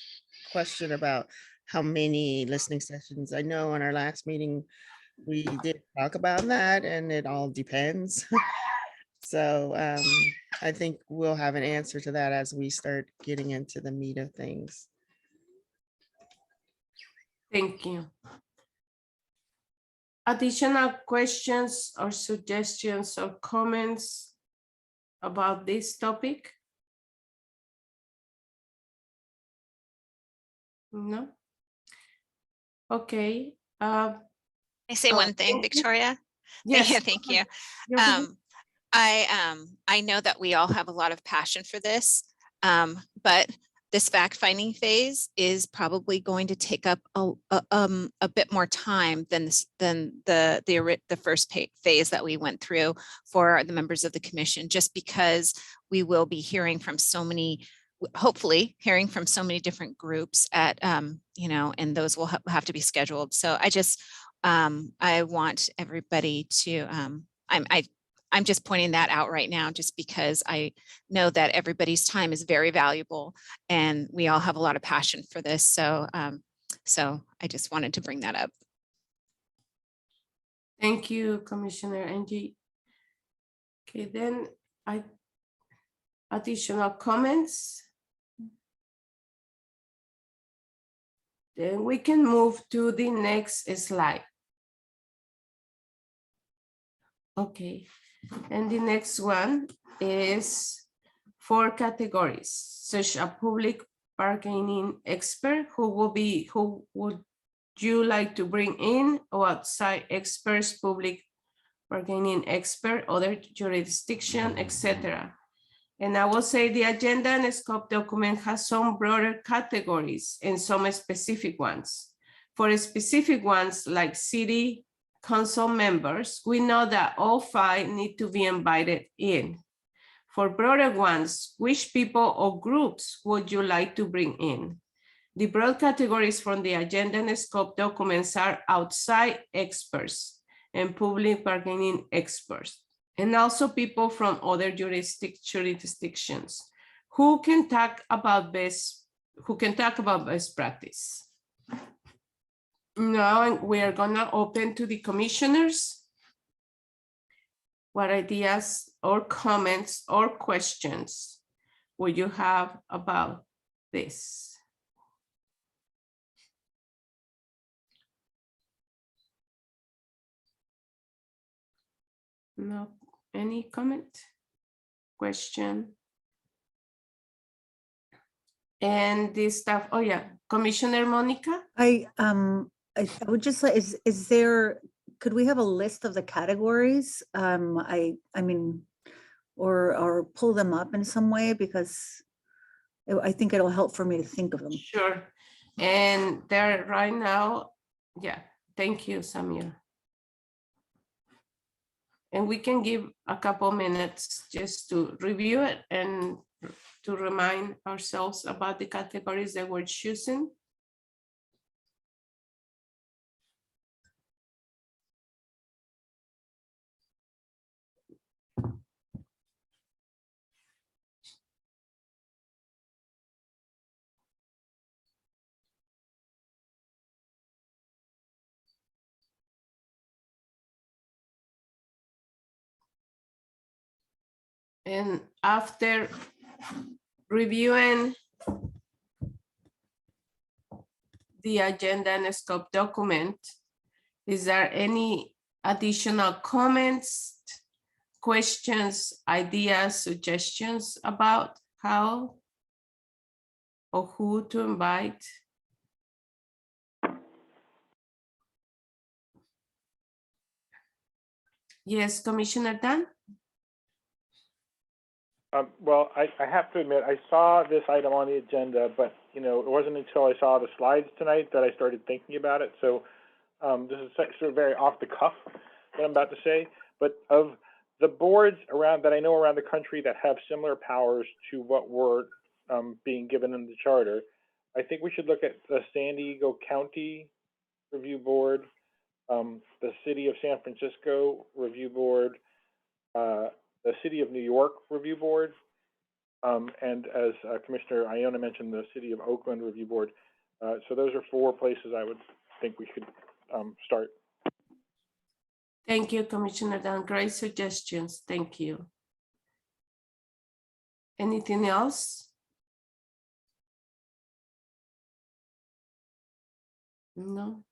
question about how many listening sessions. I know in our last meeting, we did talk about that, and it all depends. So I think we'll have an answer to that as we start getting into the meat of things. Thank you. Additional questions or suggestions or comments about this topic? No? Okay. Can I say one thing, Victoria? Yes. Thank you. I know that we all have a lot of passion for this, but this fact-finding phase is probably going to take up a bit more time than the first phase that we went through for the members of the commission, just because we will be hearing from so many, hopefully hearing from so many different groups at, and those will have to be scheduled. So I want everybody to, I'm just pointing that out right now, just because I know that everybody's time is very valuable and we all have a lot of passion for this. So, so I just wanted to bring that up. Thank you, Commissioner Angie. Okay, then additional comments. Then we can move to the next slide. Okay. And the next one is 4 categories, such a public bargaining expert. Who would you like to bring in, or outside experts, public bargaining expert, other jurisdiction, etc. And I will say the agenda and scope document has some broader categories and some specific ones. For specific ones like city council members, we know that all 5 need to be invited in. For broader ones, which people or groups would you like to bring in? The broad categories from the agenda and scope documents are outside experts and public bargaining experts, and also people from other jurisdictions who can talk about best practice. Now we are gonna open to the commissioners. What ideas or comments or questions would you have about this? No, any comment, question? And this stuff, oh yeah, Commissioner Monica? I would just like, is there, could we have a list of the categories? I mean, or pull them up in some way, because I think it'll help for me to think of them. Sure. And there right now, yeah, thank you, Samir. And we can give a couple minutes just to review it and to remind ourselves about the categories that we're choosing. And after reviewing the agenda and scope document, is there any additional comments, questions, ideas, suggestions about how or who to invite? Yes, Commissioner Dan? Well, I have to admit, I saw this item on the agenda, but it wasn't until I saw the slides tonight that I started thinking about it. So this is sort of very off the cuff what I'm about to say. But of the boards around that I know around the country that have similar powers to what were being given in the charter, I think we should look at the San Diego County Review Board, the City of San Francisco Review Board, the City of New York Review Board, and as Commissioner Iona mentioned, the City of Oakland Review Board. So those are 4 places I would think we should start. Thank you, Commissioner Dan. Great suggestions. Thank you. Anything else? No.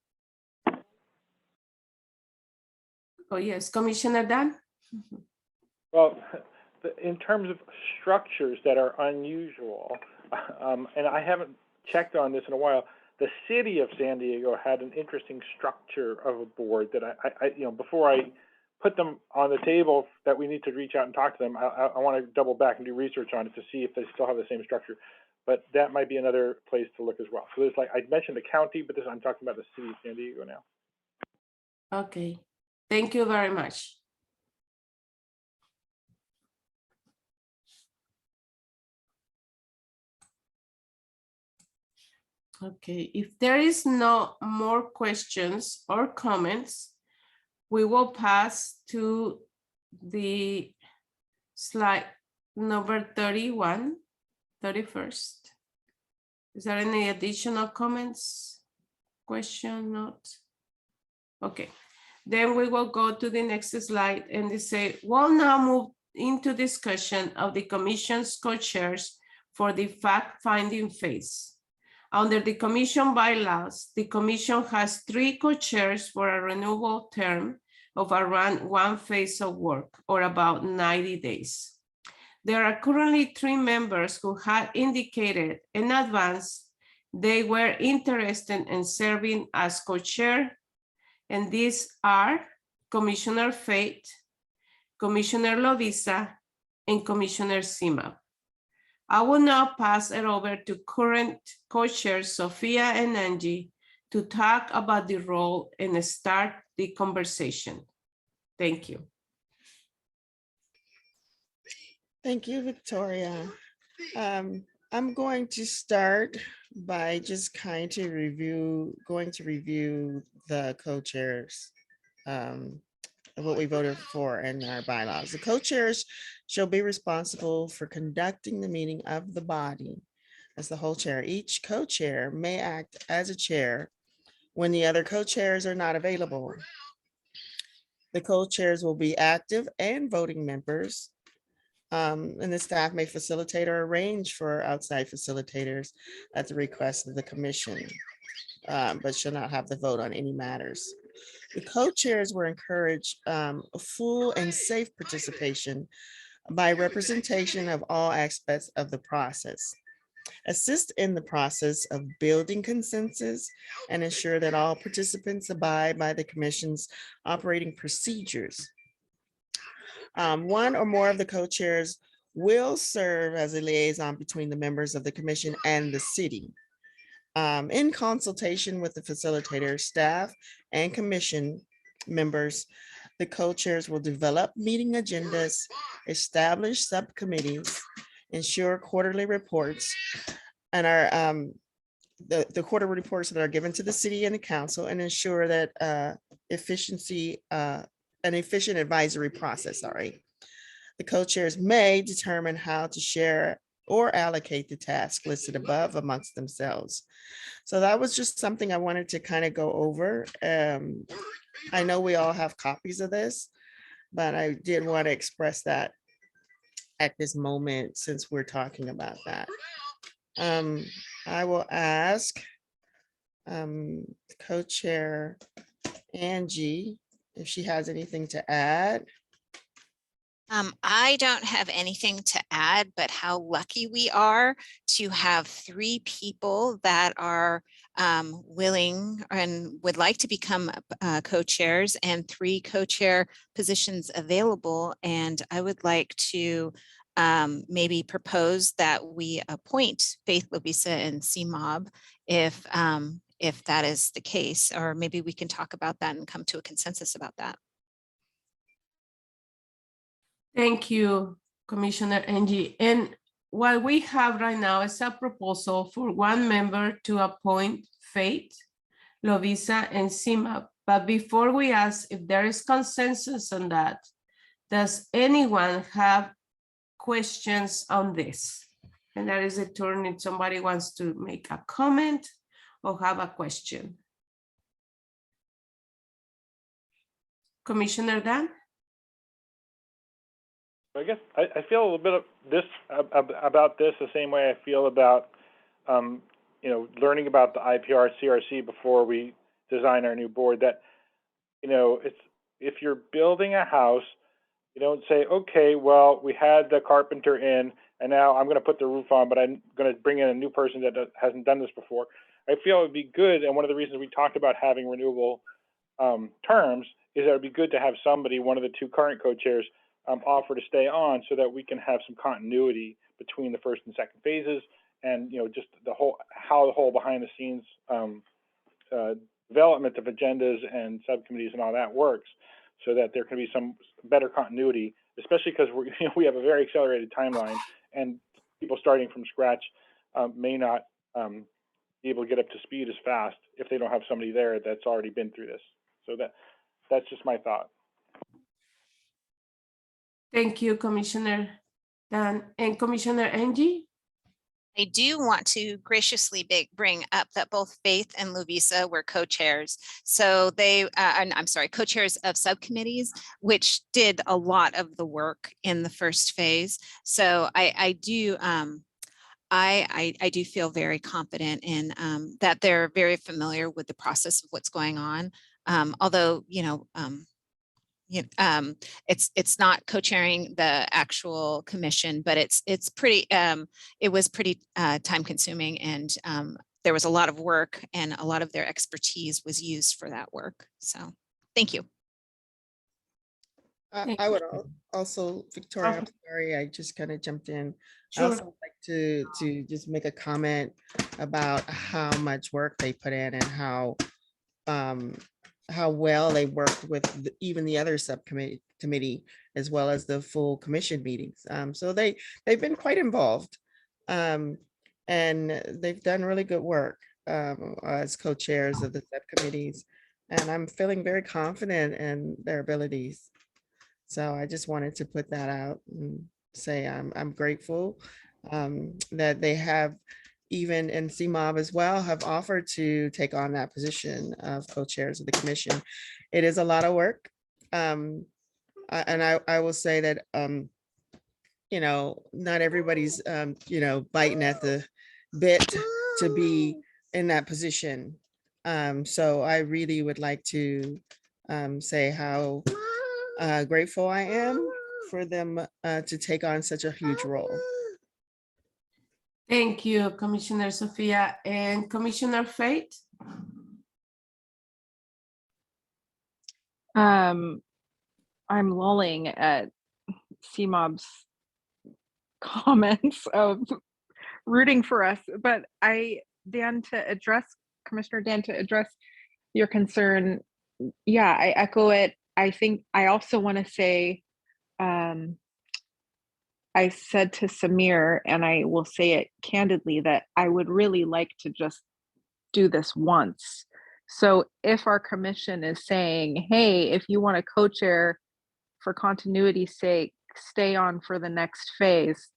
Oh, yes, Commissioner Dan? Well, in terms of structures that are unusual, and I haven't checked on this in a while, the city of San Diego had an interesting structure of a board that I before I put them on the table that we need to reach out and talk to them, I want to double back and do research on it to see if they still have the same structure. But that might be another place to look as well. So there's I mentioned the county, but I'm talking about the city of San Diego now. Okay, thank you very much. Okay, if there is no more questions or comments, we will pass to the slide number 31. Is there any additional comments, question, note? Okay, then we will go to the next slide and they say, we'll now move into discussion of the commission's co-chairs for the fact-finding phase. Under the commission bylaws, the commission has 3 co-chairs for a renewable term of around 1 phase of work, or about 90 days. There are currently 3 members who had indicated in advance they were interested in serving as co-chair, and these are Commissioner Fate, Commissioner Lovisa, and Commissioner Sima. I will now pass it over to current co-chairs Sophia and Angie to talk about the role and start the conversation. Thank you. Thank you, Victoria. I'm going to start by just going to review the co-chairs, what we voted for in our bylaws. The co-chairs shall be responsible for conducting the meeting of the body as the whole chair. Each co-chair may act as a chair when the other co-chairs are not available. The co-chairs will be active and voting members, and the staff may facilitate or arrange for outside facilitators at the request of the commission, but shall not have the vote on any matters. The co-chairs were encouraged full and safe participation by representation of all aspects of the process. Assist in the process of building consensus and ensure that all participants abide by the commission's operating procedures. 1 or more of the co-chairs will serve as a liaison between the members of the commission and the city. In consultation with the facilitator, staff, and commission members, the co-chairs will develop meeting agendas, establish subcommittees, ensure quarterly reports, and the quarterly reports that are given to the city and the council, and ensure that an efficient advisory process. The co-chairs may determine how to share or allocate the task listed above amongst themselves. So that was just something I wanted to kind of go over. I know we all have copies of this, but I did want to express that at this moment since we're talking about that. I will ask co-chair Angie if she has anything to add. I don't have anything to add, but how lucky we are to have 3 people that are willing and would like to become co-chairs, and 3 co-chair positions available. And I would like to maybe propose that we appoint Faith, Lovisa, and CMOB if that is the case, or maybe we can talk about that and come to a consensus about that. Thank you, Commissioner Angie. And what we have right now is a proposal for 1 member to appoint Faith, Lovisa, and CMOB. But before we ask if there is consensus on that, does anyone have questions on this? And that is a turn if somebody wants to make a comment or have a question. Commissioner Dan? I guess I feel a little bit of this about this the same way I feel about learning about the IPR CRC before we design our new board. That it's, if you're building a house, you don't say, okay, well, we had the carpenter in and now I'm going to put the roof on, but I'm going to bring in a new person that hasn't done this before. I feel it would be good, and one of the reasons we talked about having renewable terms is that it would be good to have somebody, one of the 2 current co-chairs, offer to stay on so that we can have some continuity between the first and second phases, and just how the whole behind the scenes development of agendas and subcommittees and all that works, so that there can be some better continuity, especially because we have a very accelerated timeline, and people starting from scratch may not be able to get up to speed as fast if they don't have somebody there that's already been through this. So that's just my thought. Thank you, Commissioner Dan. And Commissioner Angie? I do want to graciously bring up that both Faith and Lovisa were co-chairs. So they, I'm sorry, co-chairs of subcommittees, which did a lot of the work in the first phase. So I do feel very confident in that they're very familiar with the process of what's going on. Although, it's not co-chairing the actual commission, but it's pretty, it was pretty time consuming, and there was a lot of work, and a lot of their expertise was used for that work. So thank you. I would also, Victoria, I'm sorry, I just kind of jumped in. Sure. I also would like to just make a comment about how much work they put in and how well they worked with even the other subcommittee as well as the full commission meetings. So they've been quite involved, and they've done really good work as co-chairs of the subcommittees, and I'm feeling very confident in their abilities. So I just wanted to put that out and say I'm grateful that they have, even in CMOB as well, have offered to take on that position of co-chairs of the commission. It is a lot of work. And I will say that, not everybody's, biting at the bit to be in that position. So I really would like to say how grateful I am for them to take on such a huge role. Thank you, Commissioner Sophia. And Commissioner Faith? I'm lolling at CMOB's comments of rooting for us, but Commissioner Dan, to address your concern, yeah, I echo it. I think I also want to say, I said to Samir, and I will say it candidly, that I would really like to just do this once. So if our commission is saying, hey, if you want to co-chair for continuity's sake, stay on for the next phase,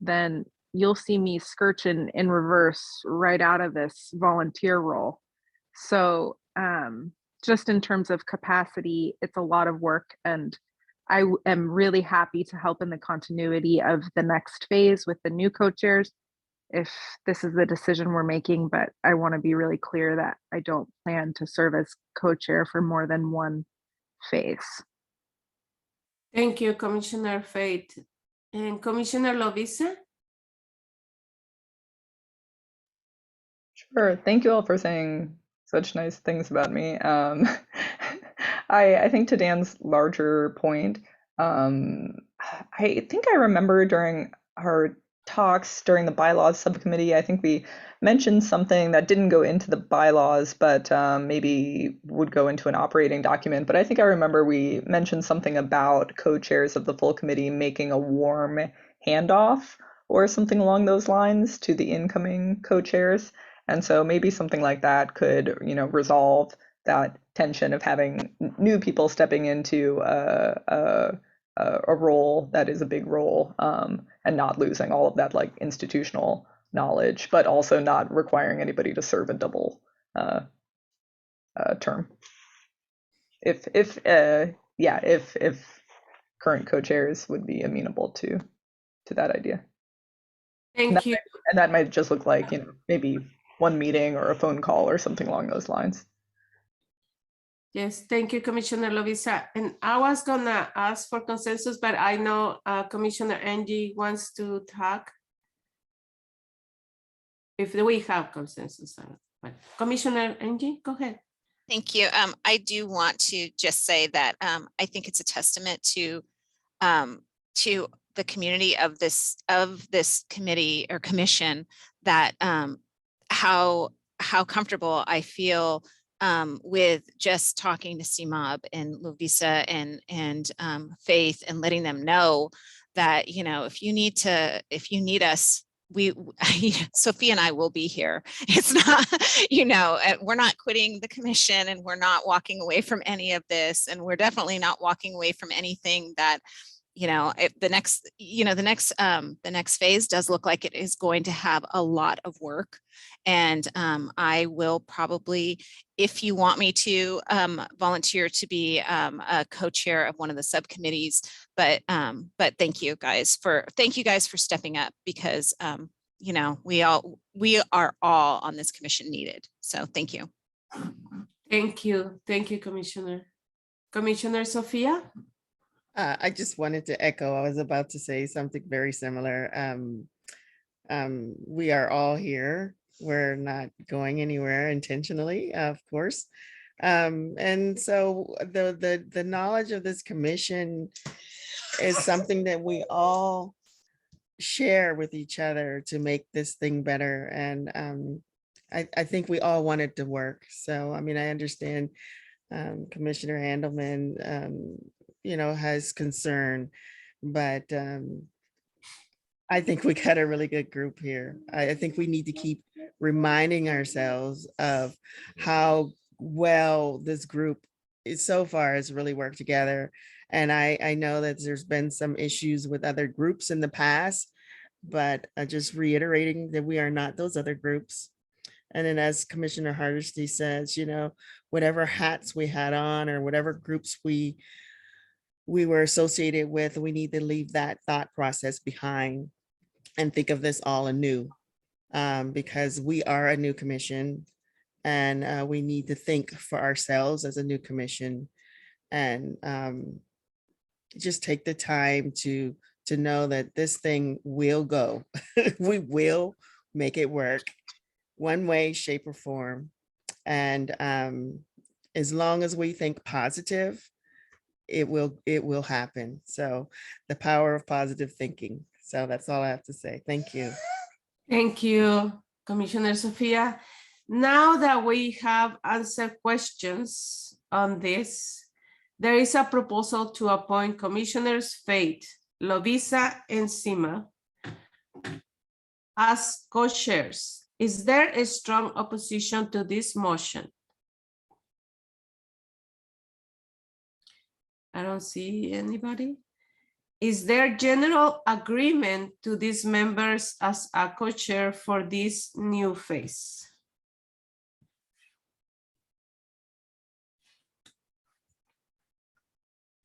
then you'll see me scurching in reverse right out of this volunteer role. So just in terms of capacity, it's a lot of work, and am really happy to help in the continuity of the next phase with the new co-chairs if this is the decision we're making, but I want to be really clear that I don't plan to serve as co-chair for more than one phase. Thank you, Commissioner Faith. And Commissioner Lovisa? Sure. Thank you all for saying such nice things about me. I think to Dan's larger point, I think I remember during our talks during the bylaws subcommittee, I think we mentioned something that didn't go into the bylaws, but maybe would go into an operating document. But I think I remember we mentioned something about co-chairs of the full committee making a warm handoff or something along those lines to the incoming co-chairs. And so maybe something like that could, resolve that tension of having new people stepping into a role that is a big role, and not losing all of that like institutional knowledge, but also not requiring anybody to serve a double term. If current co-chairs would be amenable to that idea. Thank you. And that might just look like, maybe one meeting or a phone call or something along those lines. Yes, thank you, Commissioner Lovisa. And I was gonna ask for consensus, but I know Commissioner Angie wants to talk. If we have consensus, but Commissioner Angie, go ahead. Thank you. I do want to just say that I think it's a testament to the community of this committee or commission that how comfortable I feel with just talking to CMOB and Lovisa and Faith and letting them know that, if you need us, Sophia and I will be here. It's not, we're not quitting the commission and we're not walking away from any of this. And we're definitely not walking away from anything that, if the next phase does look like it is going to have a lot of work. And I will probably, if you want me to, volunteer to be a co-chair of one of the subcommittees. But thank you guys for stepping up, because we are all on this commission needed. So thank you. Thank you, Commissioner. Commissioner Sophia. I just wanted to echo, I was about to say something very similar. We are all here. We're not going anywhere intentionally, of course. And so the knowledge of this commission is something that we all share with each other to make this thing better. And I think we all want it to work. So, I mean, I understand Commissioner Handelman, has concern, but I think we got a really good group here. I think we need to keep reminding ourselves of how well this group is so far has really worked together. And I know that there's been some issues with other groups in the past, but just reiterating that we are not those other groups. And then as Commissioner Hardesty says, whatever hats we had on or whatever groups we were associated with, we need to leave that thought process behind and think of this all anew, because we are a new commission and we need to think for ourselves as a new commission and just take the time to know that this thing will go. We will make it work one way, shape, or form. And as long as we think positive, it will happen. So the power of positive thinking. So that's all I have to say. Thank you. Thank you, Commissioner Sophia. Now that we have answered questions on this, there is a proposal to appoint Commissioners Faith, Lovisa, and Sima as co-chairs. Is there a strong opposition to this motion? I don't see anybody. Is there general agreement to these members as a co-chair for this new phase?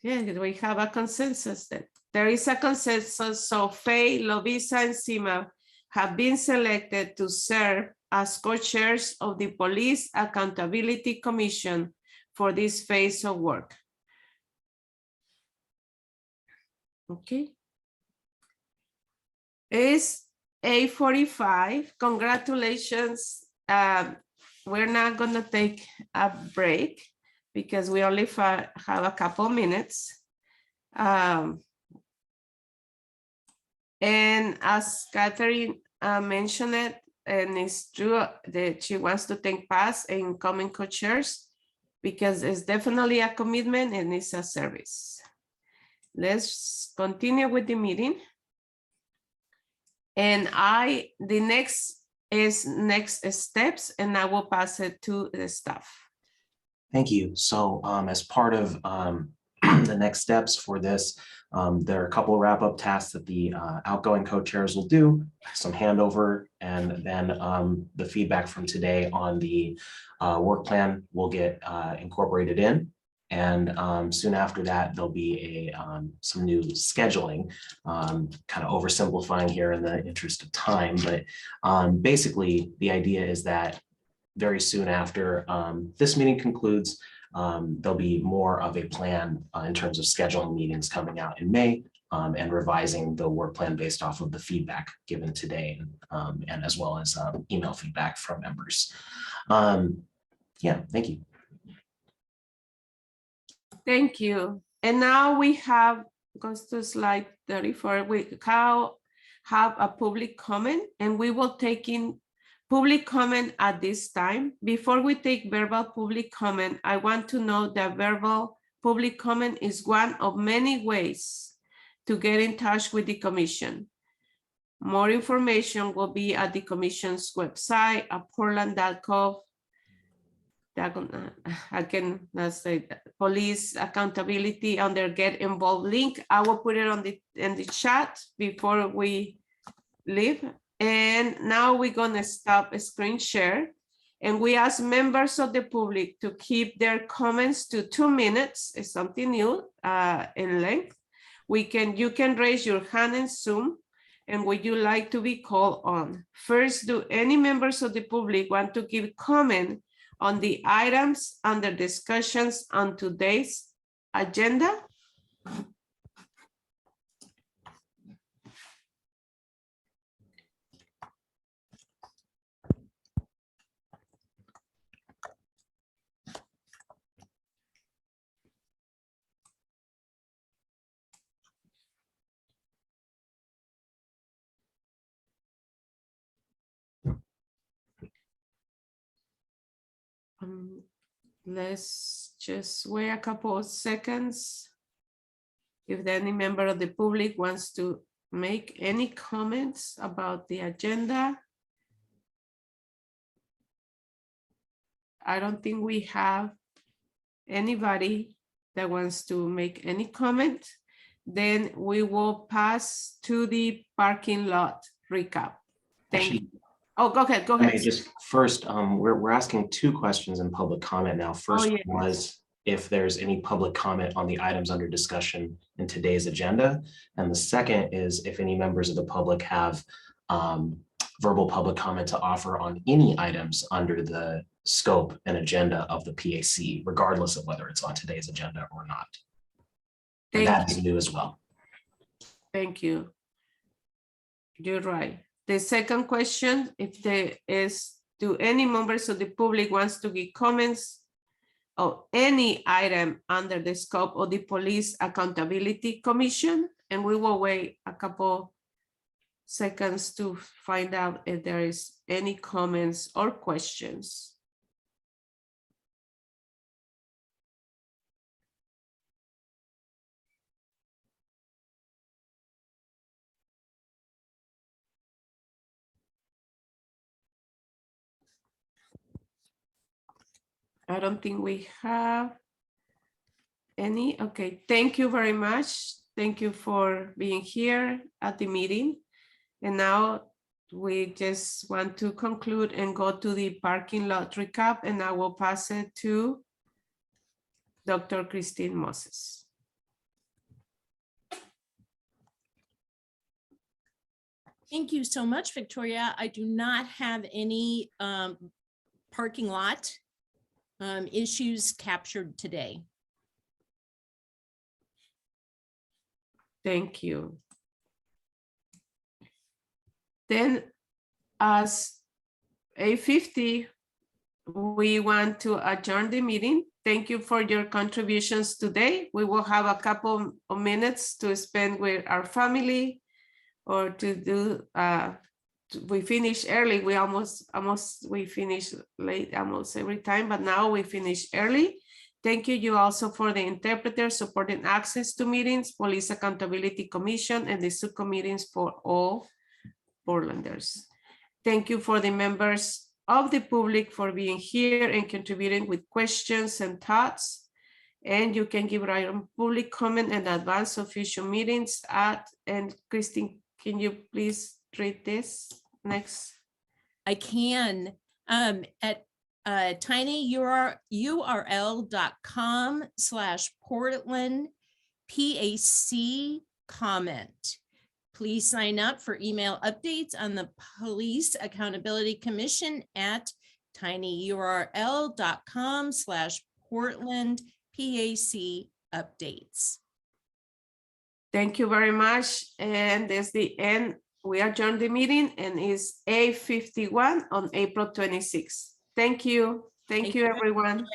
Yeah, we have a consensus then. There is a consensus, so Faye, Lovisa, and Sima have been selected to serve as co-chairs of the Police Accountability Commission for this phase of work. Okay. It's 8:45. Congratulations. We're not gonna take a break because we only have a couple minutes. And as Catherine mentioned it, and it's true that she wants to take PAC in common co-chairs because it's definitely a commitment and it's a service. Let's continue with the meeting. And the next steps, and I will pass it to the staff. Thank you. So as part of the next steps for this, there are a couple of wrap-up tasks that the outgoing co-chairs will do, some handover, and then the feedback from today on the work plan will get incorporated in. And soon after that, there'll be some new scheduling, kind of oversimplifying here in the interest of time. But basically, the idea is that very soon after this meeting concludes, there'll be more of a plan in terms of scheduling meetings coming out in May and revising the work plan based off of the feedback given today and as well as email feedback from members. Yeah, thank you. Thank you. And now we have, goes to slide 34, we have a public comment, and we will take in public comment at this time. Before we take verbal public comment, I want to note that verbal public comment is one of many ways to get in touch with the commission. More information will be at the commission's website at portland.gov. Again, let's say police accountability under get involved link. I will put it on in the chat before we leave. And now we're gonna stop screen share. And we ask members of the public to keep their comments to 2 minutes. It's something new in length. You can raise your hand in Zoom. And would you like to be called on? First, do any members of the public want to give comment on the items under discussions on today's agenda? Let's just wait a couple of seconds. If any member of the public wants to make any comments about the agenda. I don't think we have anybody that wants to make any comment. Then we will pass to the parking lot recap. Thank you. Oh, go ahead. Go ahead. Just first, we're asking 2 questions in public comment now. First was if there's any public comment on the items under discussion in today's agenda. And the second is if any members of the public have verbal public comment to offer on any items under the scope and agenda of the PAC, regardless of whether it's on today's agenda or not. And that is new as well. Thank you. You're right. The second question, if there is, do any members of the public wants to give comments on any item under the scope of the Police Accountability Commission? And we will wait a couple seconds to find out if there is any comments or questions. I don't think we have any. Okay, thank you very much. Thank you for being here at the meeting. And now we just want to conclude and go to the parking lot recap, and I will pass it to Dr. Christine Moses. Thank you so much, Victoria. I do not have any parking lot issues captured today. Thank you. Then as 8:50, we want to adjourn the meeting. Thank you for your contributions today. We will have a couple of minutes to spend with our family or to do, we finish early. We finish late almost every time, but now we finish early. Thank you also for the interpreters supporting access to meetings, Police Accountability Commission, and the subcommittees for all Portlanders. Thank you for the members of the public for being here and contributing with questions and thoughts. And you can give your public comment and advance official meetings at, and Christine, can you please read this next? I can at tinyurl.com/Portland PAC comment. Please sign up for email updates on the Police Accountability Commission at tinyurl.com/Portland PAC updates. Thank you very much. And that's the end. We adjourn the meeting and it's 8:51 on April 26th. Thank you. Thank you, everyone.